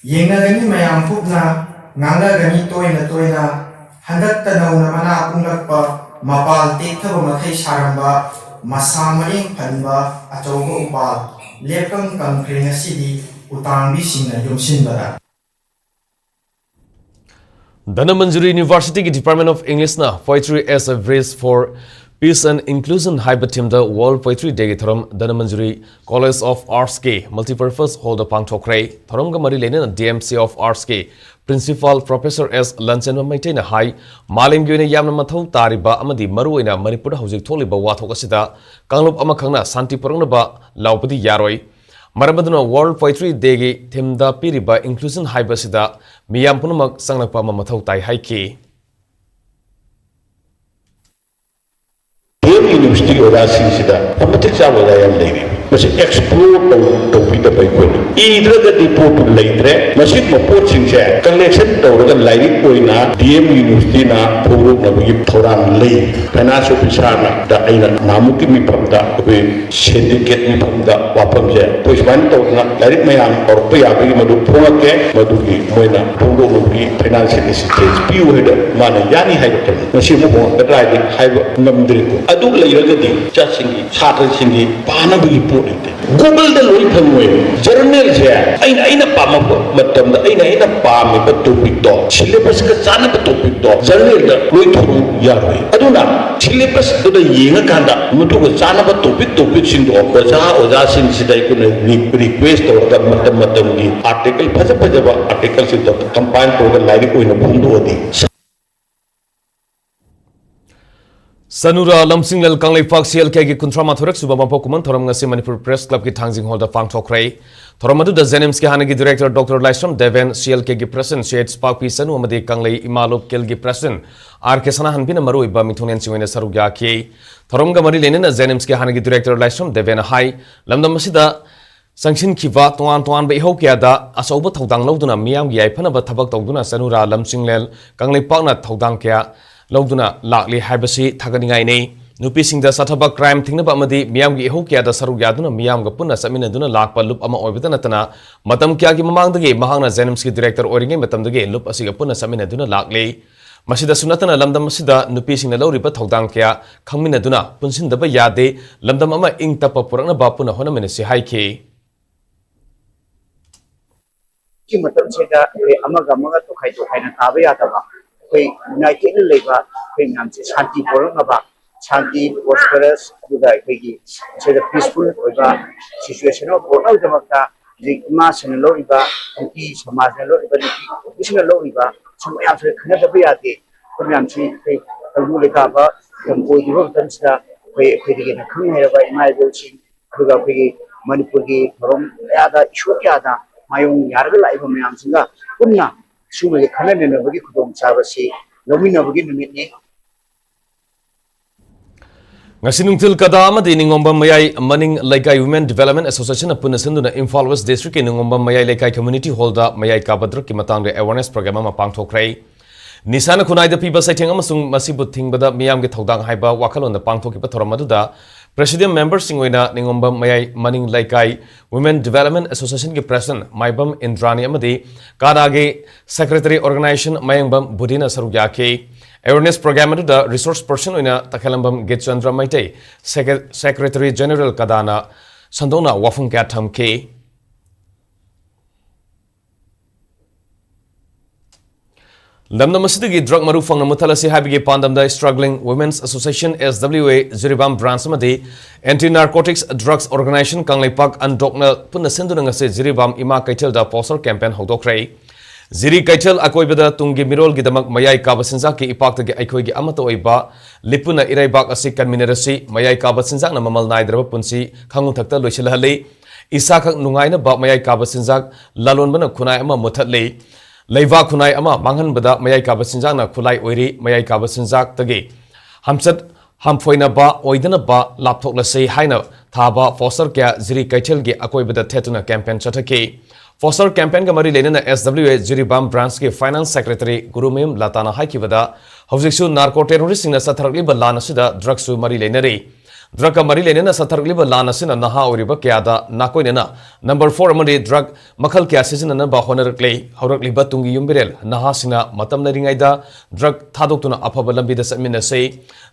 yengagani mayam pupna nganggagani toina Handat tanauna mana punglakpa mapal tektaba mathai saramba masamring phanba achauba upal lepkang kangkring asidi utangbi singna yumsinbada Dhanmanjari University ki Department of English na Poetry as a Bridge for Peace and Inclusion haiba team the World Poetry Day gi thoram Dhanmanjari College of Arts ke multipurpose hall da pangthokre thoram ga mari lena DMC of Arts ke Principal Professor S. Lanchan Maitena Hai Malim Gyune Yamna Mathau Tariba Amadi Maruina Manipur Hauzik Tholiba Wathok Asida Kanglup Amakhangna Santi Parangnaba Laupadi Yaroi Marabaduna World Poetry Day gi themda piriba inclusion haiba sida miyam punamak sanglakpa mathau tai haiki University of Sida, Pamatic Savada and Lady. Must explore to be the paper. Either the depot to Laitre, Machine Mapoching Chair, collection to the Lady Poina, DM University na Puru Nabi Toran Lay, Panaso Pisana, the Island Namuki Mipamda, with syndicate Mipamda, Wapamja, Pushman Tona, Larry Mayan or Piabi Madu Puake, Maduki, Moina, Puru Nabi, Financial Assistance, Pew Header, Mana Yani Hyderton, Machine the riding Hyber Namdrico. Adu Layragadi, Chasingi, Satar Singi, Panabi Puri. Google the Louis Pamway, Journal here, Aina Pama, Matam, the Aina Pam, but topic dog, syllabus Kasana, but topic dog, Journal the Louis Puru Yahweh. Aduna, syllabus to the Yinga Kanda, Mutu Sana, but topic into Oza, Ozasin Sidakun request or the Matamati article, Pazapajava articles in the combined program, like in a Bundu. Sanura Lamsingal Kanglai Park CLK ki Kuntrama Thorek Subama Pokuman Thoram Ngasi Manipur Press Club ki Thangjing Hall da Pangthokre Thoramadu the Zenems ki hanagi director Dr. Laisram Deven CLK ki president Shades Pakpi Sanu amadi Kanglei Imalop Kel ki president RK Sana Hanbina Maru iba mithunen siwena sarugya ki Thoram gamari lenen Zenems ki hanagi director Laisram Deven hai lamdam masida Sanction kiva tuan ba ihau kya da asauba thodang loduna miyam gi aifana ba thabak tawduna sanura lamsinglel Kanglei Pakna thodang kya loduna lakli haibasi thaganingai nei Nupi singda sathaba crime thingna ba amadi miyam gi ihau kya da sarugya duna miyam ga punna samina duna lakpa lup ama oibita natana matam kya gi mamang dagi mahangna Zenems ki director oringai matam dagi lup asiga punna samina duna lakli Masida sunatana lamdam masida nupi singna lawriba thodang kya khangmina duna punsinda ba yade lamdam ama ing tapa purakna ba punna hona minasi haiki Ki matam seda amaga to khai na tabe ya ta ba koi united leba koi nam se shanti porang ba shanti prosperous duga koi gi seda peaceful oiba situation of borau jamakta jikma senlo iba ki samaj lo iba ki isna lo iba samaya se khana da ya de koi nam si koi kalu leka ba kam koi dibo tan sa koi di na khang hai ba emergency duga koi manipur gi forum ya da issue kya da mayung yarga laiba mayam singa punna sumage khanane na bagi khudong chabasi nomina bagi numitni Ngasinungtil kada amadi ningomba mayai maning laikai Women Development Association apuna senduna Imphal West District ningomba mayai laikai community hall da mayai kabadra ki matang awareness program ama pangthokrai Nisana kunai da piba saitheng amasung masibu thingbada miyam ge thodang haiba wakalon da pangthokiba thoramadu da President member Singwena Ningomba Mayai Maning Laikai Women Development Association ki President Maibam Indrani Amadi Kadage Secretary Organization Mayangbam Budina Sarugyake Awareness Program da Resource Person Oina Takalambam Gitchandra Maite Secretary General Kadana Sandona Wafung Katham K Lamna Masidi drug maru fang mutalasi habigi pandamda struggling Women's Association SWA Ziribam branch amadi Anti-Narcotics Drugs Organization Kanglei Pak andokna punna senduna ngase Ziribam ima kaitel da poster campaign hodokrai Ziri kaitel akoibada tungi mirol gidamak mayai kabasinza ki ipak tagi aikoi gi amata oiba lipuna irai bak asi kanminerasi mayai kabasinza na mamal naidraba punsi khangun thakta loisilhali isa khak nungaina ba mayai kabasinza lalon bana khunai ama muthatle Leiva kunai ama manghan bada mayai kabasinjak na kulai oiri mayai kabasinjak tagi hamsat hamfoina ba oidana ba laptop la sei haina thaba foster kya ziri kaichel gi akoi bada thetuna campaign chathaki foster campaign ga mari lenana SWA Ziribam branch ki finance secretary Gurumim Latana haiki bada hawjiksu narco terrorist na satharli ba lana sida drugs su mari lenari Drug mari lenena sathargliba lana sina naha oriba kyada nakoinena number 4 amadi drug makhal kya season na ba honarakle haurakliba tungi yumbirel naha sina matam naringaida drug thadoktuna afaba lambi da samina sei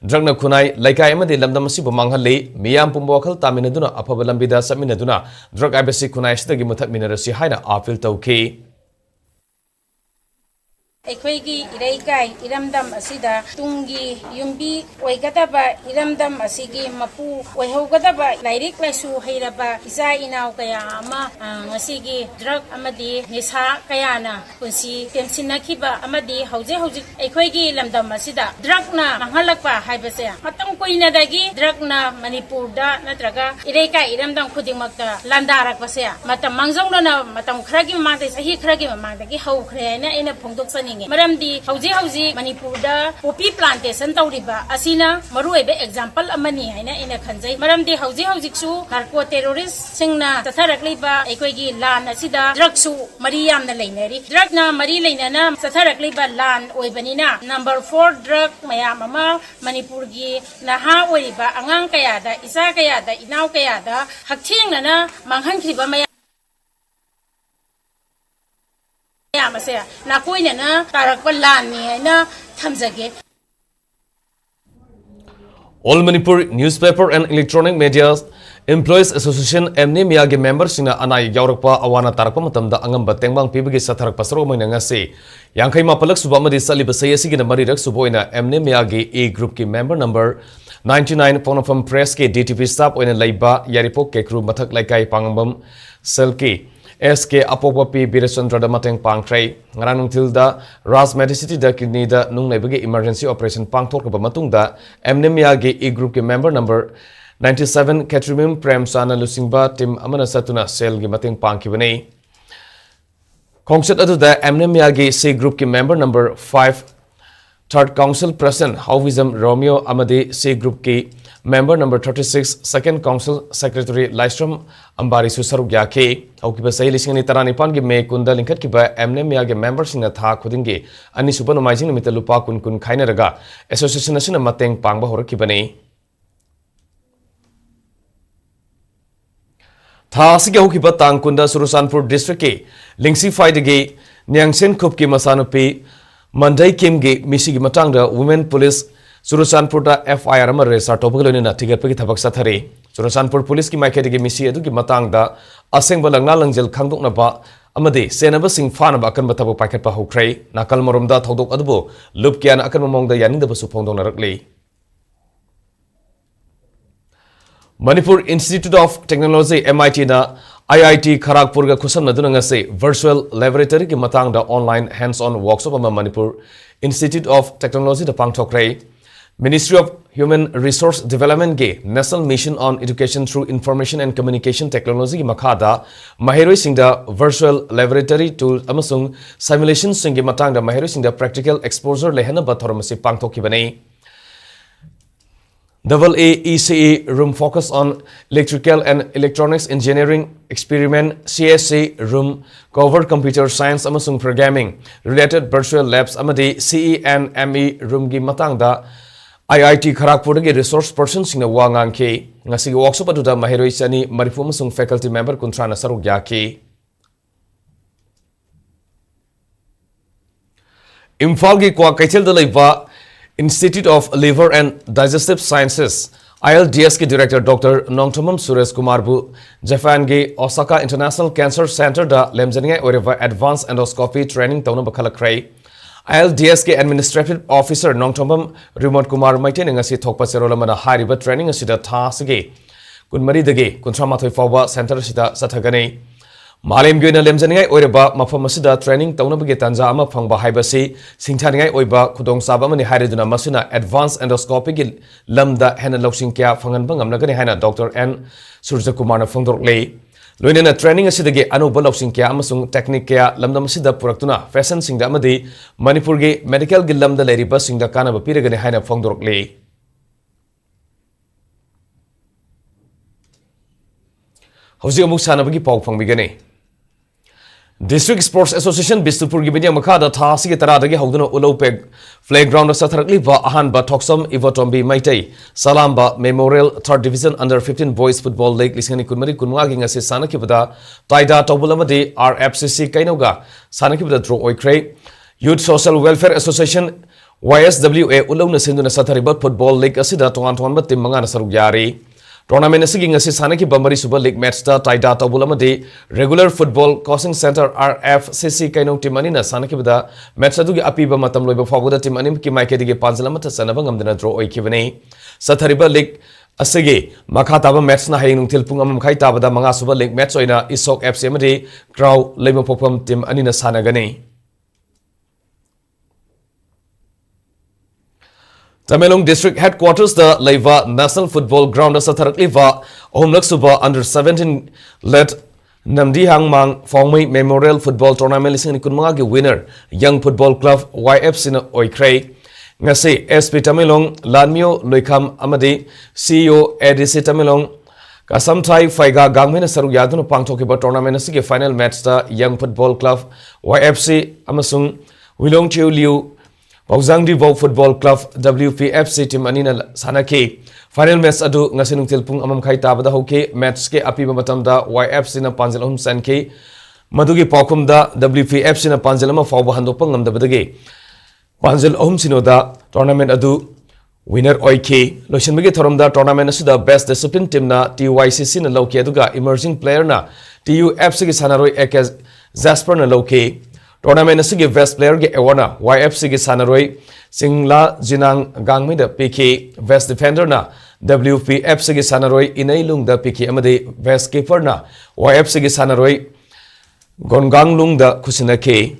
drug na khunai laikai amadi lamdam asi ba manghalle miyam pumba wakhal taminaduna afaba lambi da saminaduna drug abc khunai sidagi muthak minarasi haina appeal tawki Ekwegi Iraikai Iramdam Asida Tungi Yumbi Waigataba Iramdam Asigi Mapu Waihogataba Lairik Laisu Hairaba Isa Inau Kayama Asigi Drug Amadi Nisa Kayana Kunsi Temsinakiba Amadi Hauze Hauzik Ekwegi Lamdam Asida Drug na Mangalakpa Haibasea Matang Koina Dagi Drug na Manipur da Natraga Iraikai Iramdam Kudimaka Landarak Basea Matam Mangzong na Matam Kragi Mamante Sahi Kragi Mamantaki Hau Krena in a Pongdok Sani Maramdi hauji Manipur da poppy plantation tawriba asina maruibe example amani haina ina khanjai maramdi hauji su narco terrorist singna tatharakliba ekoigi lan asida drug su mari yamna leinari drug na mari leinana tatharakliba lan oibanina number 4 drug mayam ama Manipur gi naha oiba angang kaya da isa kaya da inaw kaya da hakthing na manghankhriba maya Masaya, Nakoina na Tarakpalani na Tamzage. All Manipur Newspaper and Electronic Media Employees Association MNE Miyagi members sina anai yaurakpa awana tarakpa matamda angamba tengbang pibagi satharak pasaro moina ngasi yangkai mapalak suba amadi saliba sayasi gina marirak suboina MNE Miyagi A group ki member number 99 Ponofam Press ke DTP staff oina laiba yaripok ke crew mathak laikai pangambam selki SK Apopapi Birasandra da mateng pangtrai ngarang tilda Ras Medicity da kidney da nung naibagi emergency operation pangthok ba matungda MNE Miyagi A group ke member number 97 Ketrimim Prem Sana Lusingba Tim Amana Satuna Sel gi mating pangkibani Kongset aduda Amnemia gi C group ki member number 5 Third Council President Hauvism Romeo Amadi C group ki member number 36 Second Council Secretary Lystrom Ambari Susaru Yake Aukiba Sai Lisingani Taranipan gi me kunda linkat ki ba Amnemia gi member sing tha khudingi ani subano majing nimita lupa kun kun khaina raga association asina mateng pangba horakibani Tha asige hokiba tangkunda Surusanpur district ki Lingsi Faidagi Nyangsen Kup ki Masanupi Mandai Kim gi misi gi matangda Women Police Surusanpur da FIR amar register tobagoloni na tiget pagi thabak sathari Surusanpur Police ki maikhe gi misi adu gi matangda aseng balangna langjel khangdok na ba amade senaba sing fana ba akan batabo paket pa hokrai nakal moromda thodok adubo lup kian akan momongda yaning da basu phongdong na rakli Manipur Institute of Technology MIT na IIT Kharagpur ga khusam na dunanga se virtual laboratory ki matang da online hands-on workshop ama Manipur Institute of Technology da pangthokrai Ministry of Human Resource Development ge National Mission on Education through Information and Communication Technology ki makhada mahiroi singda virtual laboratory tool amasung simulation singi matang da mahiroi singda practical exposure lehana ba thormasi pangthokibani AAECE room focus on electrical and electronics engineering experiment CSC room covered computer science amasung programming related virtual labs amadi CE and ME room gi matangda IIT Kharagpur gi resource person singna wangang ke ngasi workshop aduda mahiroi chani marifu amasung faculty member kuntrana saruk yaki Imphal gi kwa kaithel da leiba Institute of Liver and Digestive Sciences ILDS के Director Dr. Nongtomam Suresh Kumar Bu Japan के Osaka International Cancer Center da lemjaniya oreva advanced endoscopy training tauna bakhalakrai ILDS के Administrative Officer Nongtomam Remote Kumar Maiten ngasi thokpa serolamana hariba training asida tha sige kunmari dage kuntramathoi fawba center sida sathagani Malim Guna Lemzanigai Oiba Mafamasida training Taunabagi Tanza Ama Pangba Haibasi Singtanigai Oiba Kudong Sabamani Hariduna Masuna Advanced Endoscopic Lamda Hana Loxinkia Fangan Nagani Hana Dr. N. Surja Kumana Fondorle Luina training Asidagi Anuba Loxinkia Amasung Technicia Lamda Masida Puraktuna Fashion Singda Amadi Manipurgi Medical Gilamda Lady Busing the Kana Piragani Hana Fondorle Hosi Musanabagi Pog Fangbigani District Sports Association Bistupur Gibidia Makada Tasi Taradagi Hoduna Ulopeg Playground of Satrakli Va Ahan Ba Toxum Ivotombi Maitei Salamba Memorial 3rd Division Under 15 Boys Football League Lisani Kunmari Kunwaging as Sanakibada Taida Tobulamadi RFCC Kainoga Sanakibada Draw Oikre Youth Social Welfare Association YSWA Ulona Sinduna Satariba Football League Asida Tongan Batim Mangana Sarugari Tournament asing ngasi sanaki Bambari Super League match ta taida tabulamadi regular football coaching center RFCC kainong team anina sanaki bada match adugi apiba matam loiba fagoda team anim ki maike dige panjalamata sanaba ngamdana draw oikibani sathariba league asige makha taba match na haying nungtil pung amam khai tabada manga Super League match oina Isok FC amadi Crow leiba pokpam team anina sanagani Tamelong District Headquarters the Leiva National Football Ground Satharak Liva Homlak Suba Under 17 led Namdi Hangmang Fongmei Memorial Football Tournament Lising Kunmagi winner Young Football Club YFC na Oikray Ngasi SP Tamelong Lanmio Loikam Amadi CEO ADC Tamelong Kasamthai Faiga Gangmena Saru Yadunu Pangtokiba Tournament Asige final match the Young Football Club YFC Amasung Wilong Chiu Liu Pauzangdi Vau Football Club WPFC team anina sanake final match adu ngasinung tilpung amam khai tabada hoke match ke apiba matamda YFC na panjalhum sanke madugi paukum da WPFC na panjalama fawba handopang ngamdabadage panjalhum sinoda tournament adu winner oike loishinbagi thoramda tournament asida best discipline team na TYCC na loke aduga emerging player na TUFC ki sanaroi ek Jasper na loke Tournament asige best player ge ewana YFC ge sanaroi Singla Jinang Gangmi da PK best defender na WPFC ge sanaroi Inailung da PK amade best keeper na YFC ge sanaroi Gonganglung da Kusinake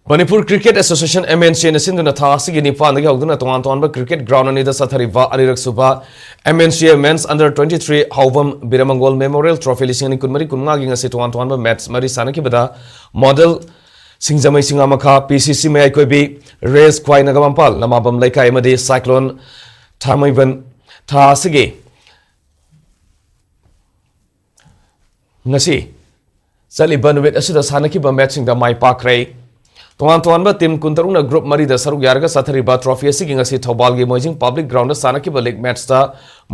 Manipur Cricket Association MNC na sinduna tha asigi nipan dagi hogduna tongan tongan cricket ground ani da sathariba alirak suba MNC Men's Under 23 Hawam Biramangol Memorial Trophy lising ni kunmari kunga gi ngasi tongan tongan match mari sanaki bada model Singjamai Singamakha PCC mai koibi race kwai nagamampal namabam laikai amadi cyclone thamaiban tha asigi ngasi saliban wet asida sanaki ba matching da mai pakrai Tuan tuan ba tim kuntaruna group mari da saruk yarga sathari ba trophy asigi ngasi thobal gi moijing public ground sanaki ba league match ta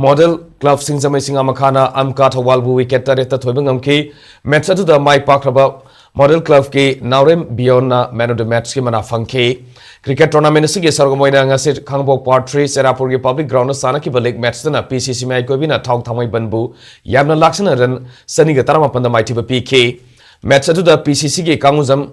model club singjamai singamakhana amka thobal bu wicket tare ta thoibang amki match atu da mai pakraba model club ki naurem biona man of the match ki mana fangki cricket tournament asigi saruk moina ngasi khangbok part 3 serapur gi public ground sanaki ba league match na PCC mai ko bina thong thamai banbu yamna laksana ran sani ga tarama panda mai thiba PK match atu da PCC gi kanguzam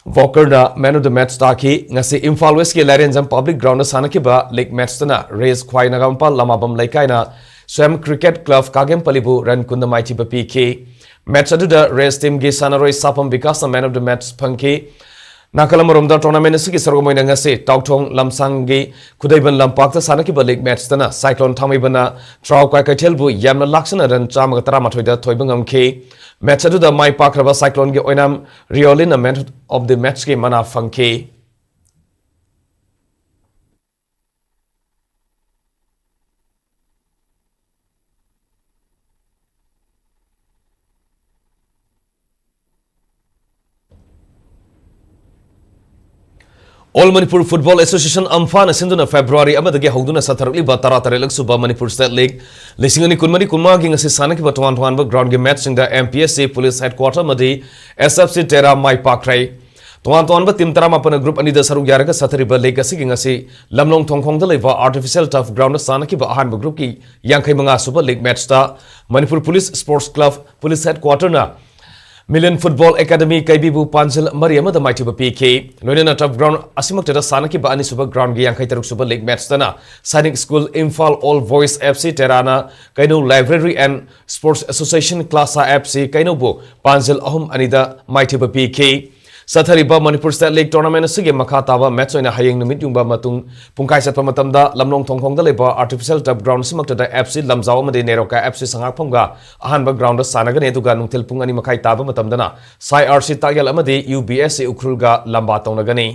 Walker da man of the match taki ngasi Imphal West ke Larenjam public ground sanaki ba league match na race khwai nagampal lamabam laikai na Swam Cricket Club kagem palibu ran kunda mai chi PK match adu da race team gi sanaroi sapam vikas na man of the match pangki Nakalamorom da tournament sigi sargomoi ngasi Tauthong Lamsang gi Khudaiban Lampak ta sanaki ba league match na Cyclone Thamibana Trau Kai Kaithel bu yamna laksana ran chama tara mathoi da thoibangam ki match adu da mai pakraba Cyclone gi oinam Riolin man of the match ki mana fangki All Manipur Football Association Imphal sinduna February amadagi hogduna satharakli ba tara tarelak suba Manipur State League lisingani kunmari kunma gi ngasi sanaki ba tuan tuan ba ground game match singda MPSC Police Headquarter madi SFC Terra Mai Pakrai tuan tuan ba tim tara mapana group ani da saruk yaraka sathari ba league asigi ngasi lamlong thongkhong da leba artificial turf ground sanaki ba ahan ba group ki yangkai manga suba league match ta Manipur Police Sports Club Police Headquarter na Million Football Academy Kaibibu Panjal Mariama the Mighty PK Loina Top Ground Asimak Tera Sanaki Bani Super Ground Yang Kaitaruk Super League Match Tana Sainik School Imphal All Voice FC Terana Kaino Library and Sports Association Class FC Kainobo Panjal Ahum Anida Mighty PK Sathariba Manipur State League Tournament Sige Makataba match oina hayeng numit yungba matung pungkai satpa matamda lamlong thongkhong da leba artificial turf ground simakta da FC lamjaw amade neroka FC sangak phomga ahanba ground da sanagane duga nungthel pung ani makai taba matamdana Sai RC Tagyal amade UBS ukrulga lamba tawnagani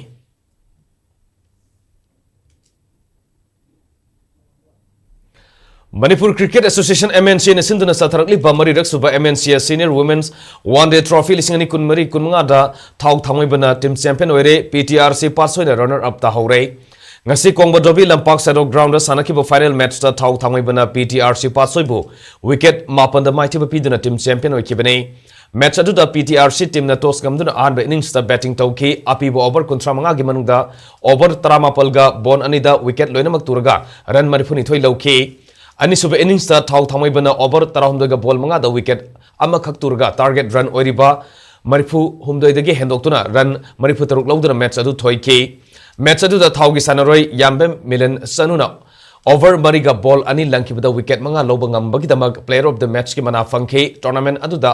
Manipur Cricket Association MNC na sinduna satharakli bamari raksuba MNC Senior Women's One Day Trophy lisingani kunmari kunmanga da thau thamoi bana team champion oire PTRC pasoi na runner up ta hore ngasi kongba dobi lampak sado ground da sanaki bo final match ta thau thamoi bana PTRC pasoi bo wicket mapan da mighty piduna team champion oikibane match adu da PTRC team na toss gamduna an innings ta batting tauki api bo over kontra manga gi manungda over taramapal ga bon ani da wicket loinamak turaga run marifuni thoi lauki Ani suba innings ta thau thamai bana over tarahumdaga ball manga da wicket ama khak turga target run oriba marifu humdoi dagi hendoktuna run marifu taruk lauduna match adu thoiki match adu da thau gi sanaroi yambe milen sanuna over mariga ball ani langkibada wicket manga lobangam bagidamag player of the match ki mana fangke tournament adu da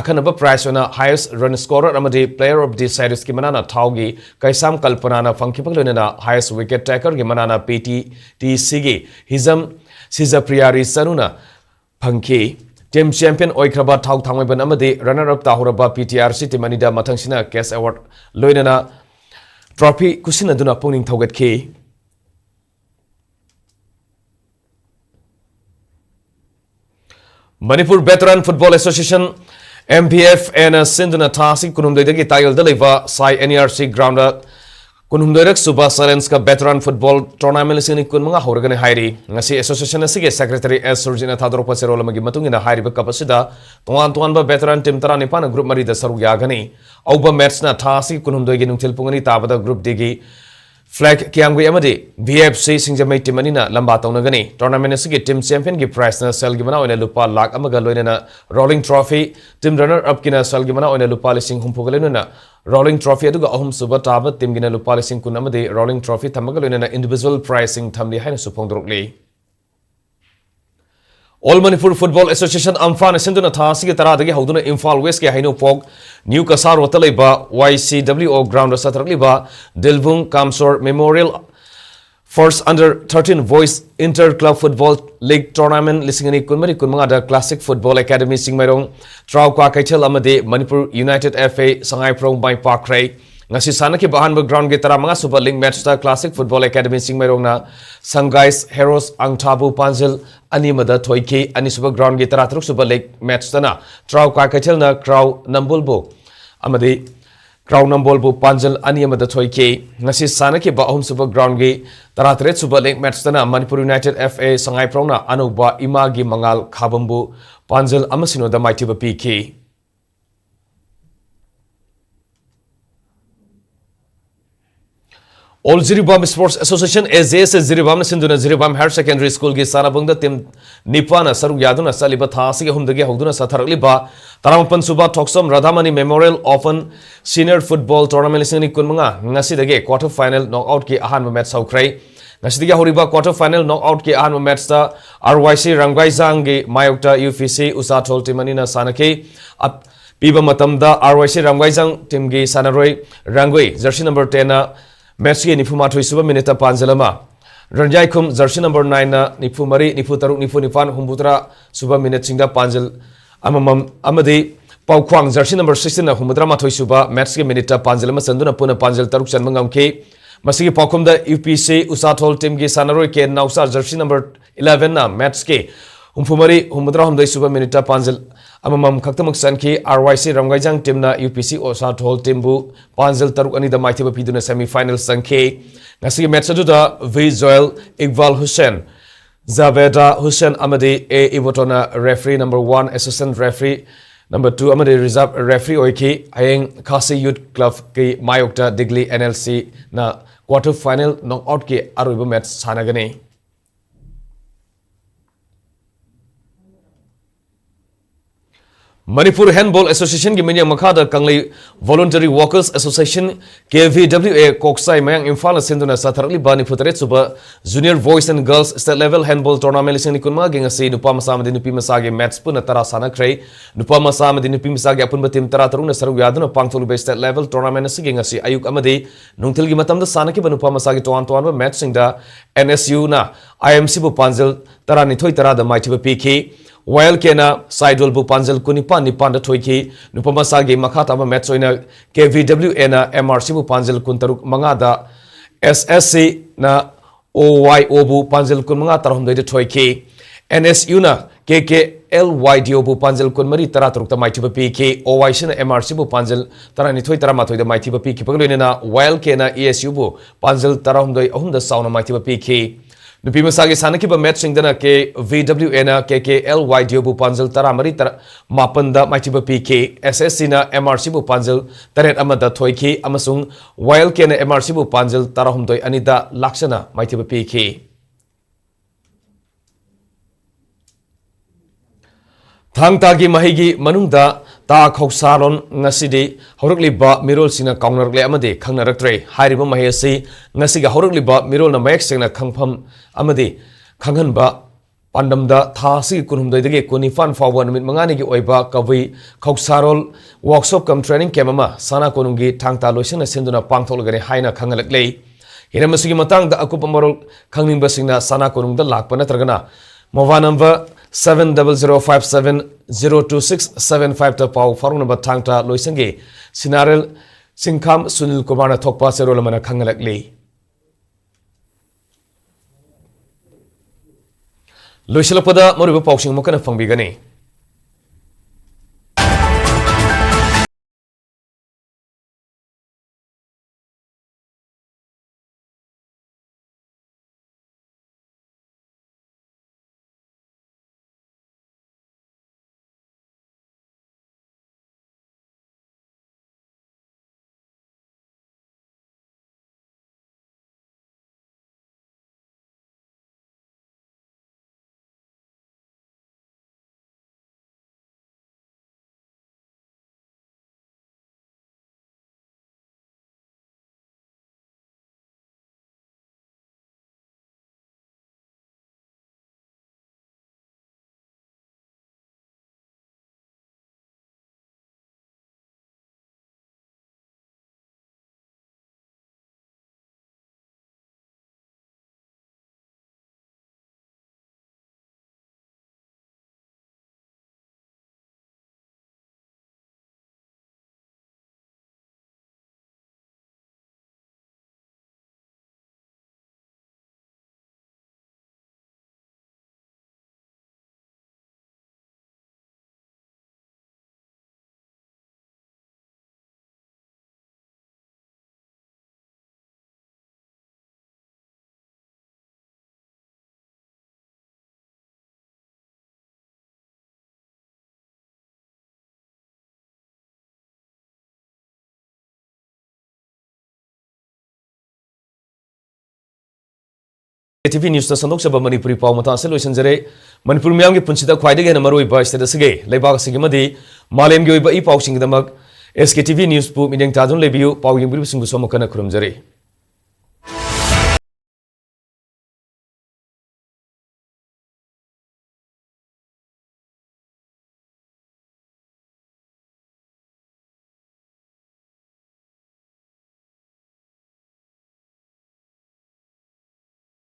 akhanaba prize ona highest run scorer amadi player of the series ki mana na thau gi kaisam kalpana na fangki paglona highest wicket taker gi mana na PTTC gi hizam Siza Priyari Sanuna Pangki Team Champion Oikraba Thau Thangaiban Amadi Runner Up Tahuraba PTRC Timanida Matangsina Cash Award Loinana Trophy Kusina Duna Punging Thogat K Manipur Veteran Football Association MPF and Sinduna Tasi Kunumdagi Tayal Deliva Sai NERC Grounder Kunumdorak Suba Salens ka Veteran Football Tournament lisini kun mga horgane hairi ngasi association na sige secretary S Surjina Thadro Pasero lamagi matungina hairi ba kapasida tuan ba veteran team tara ni pana group mari da saru yagani au ba match na thasi kunumdoi gi nungthil pungani tabada group digi flag kiamgui amadi VFC Singjamai team anina lamba tawnagani tournament na sige team champion gi prize na sel gi mana oina lupa lakh amaga loina rolling trophy team runner up kina sel gi mana oina lupa lising humpugalena rolling trophy aduga ahum suba taba team gina lupa lising kun amadi rolling trophy thamaga loina individual pricing thamli haina supongdrokli All Manipur Football Association Imphal sinduna thasi ke taradagi hauduna Imphal West ke haino pog New Kasar Rotaleba YCWO ground satragliba Dilvung Kamsor Memorial First Under 13 Voice Inter Club Football League Tournament lisingani kunmari kunmanga da Classic Football Academy Singmairong Trau Kwa Kaichel Amade Manipur United FA Sangai Prong by Parkray ngasi sana ki bahan ground ge tara mga Super League match ta Classic Football Academy Singmairong na Sangais Heroes Angtabu Panjil ani mada thoiki ani super ground ge tara truk Super League match ta na Trau Kwa Kaichel na Crow Nambulbo amade Crow Nambulbo Panjil ani mada thoiki ngasi sana ki bahum super ground ge tara tret Super League match ta na Manipur United FA Sangai Prong na anuba ima gi mangal khabambu Panjil amasino da maiti ba PK All Ziribam Sports Association AJS Ziribam Sinduna Ziribam Higher Secondary School gi Sarabungda Tim Nipana Saru Yaduna Saliba Thasi Humdagi Huduna Satharliba Taramapan Suba Toxom Radhamani Memorial Open Senior Football Tournament Lisini Kunmanga Nasidage quarter final knockout ki ahan match Saukrai Nasidiga Horiba quarter final knockout ki ahan match ta RYC Rangwaizang gi Mayokta UFC Usatol Timanina Sanake Piba Matamda RYC Rangwaizang Tim gi Sanaroi Rangwai jersey number 10 na match ke Nifuma Thuisuba minute Panjalama Ranjai Kum jersey number 9 na Nifumari Nifutaruk Nifunifan Humbutra Suba minute Singda Panjal Amamam Amadi Paukwang jersey number 16 na Humudra Mathuisuba match ke minute Panjalama Sanduna Puna Panjal Taruk Chanmangam ke Masigi Paukumda UPC Usathol team ke Sanaroi ke Nausa jersey number 11 na match ke Humfumari Humudra Humdai Suba minute Panjal Amamam Kaktamak Sanki RYC Ramgaijang team na UPC Usathol team bu Panjal Taruk ani da maitiba piduna semi final Sanke Nasi match da V Joel Iqbal Hussain Zaveda Hussain Amadi A Ivotona referee number 1 assistant referee number 2 Amadi reserve referee Oiki Ayeng Kasi Youth Club ki Mayokta Digli NLC na quarter final knockout ki aruiba match sanagani Manipur Handball Association ki minya makhada kanglei Voluntary Workers Association KVWA Koksai mayang Imphal sinduna satharli bani putret suba Junior Boys and Girls State Level Handball Tournament lising kunma ginga si nupa masama di nupi masage match pun tara sana krai nupa masama di nupi masage apun batim tara tarung na saru yaduna pangthulu be State Level Tournament si ginga si ayuk amadi nungtil gi matam da sana ki nupa masage toan ba match singda NSU na IMC bu panjil tara ni thoi tara da maiti ba PK While Kena Sidewell bu Panjal Kunipan Nipan da Toiki Nupama Sagi Makata match oina KVWA na MRC bu Panjal Kuntaruk Mangada SSC na OYO bu Panjal Kun Manga Tarhum da Toiki NSU na KKLYDO bu Panjal Kun Mari Taraturuk da Maiti ba PK OYC na MRC bu Panjal Tarani Thoi Taramatoi da Maiti ba PK Pagloina na While Kena ESU bu Panjal Tarahum da Ahum da Sauna Maiti ba PK Nupi masagi sanaki ba match singdana ke VWA na KKLYDO bu Panjal taramari mapanda maiti ba PK SSC na MRC bu Panjal taret amada thoiki amasung while ke na MRC bu Panjal tarahumdoi anida laksana maiti ba PK Thang tagi mahigi manungda ta khoksaron ngasidi horukliba mirol sina kaungnarle amade khangnaraktre hairiba mahesi ngasiga horukliba mirol na mayek singna khangpham amade khanghanba pandamda thasi kunhumdai kunifan fawa numit mangani gi oiba kawi khoksarol workshop kam training kemama sana konungi thangta loisina sinduna pangtholgani haina khangalakle hiramasigi matang da akupa marol khangninba singna sana konungda lakpa natragana mobile number 7005702675 ta pau farung number thangta loisange sinarel singkham sunil kumar na thokpa serol mana khangalakle loisalakpada moriba pausing mokana fangbigani TV News ta sandok saba Manipuri pau mata se loisan jare Manipur miyam ge punchida khwaide ge na maroi ba state asige leibak asige madi malem ge ba I pau sing damak SKTV News pu mineng tadun lebiu pau yeng buri singu somakana khurum jare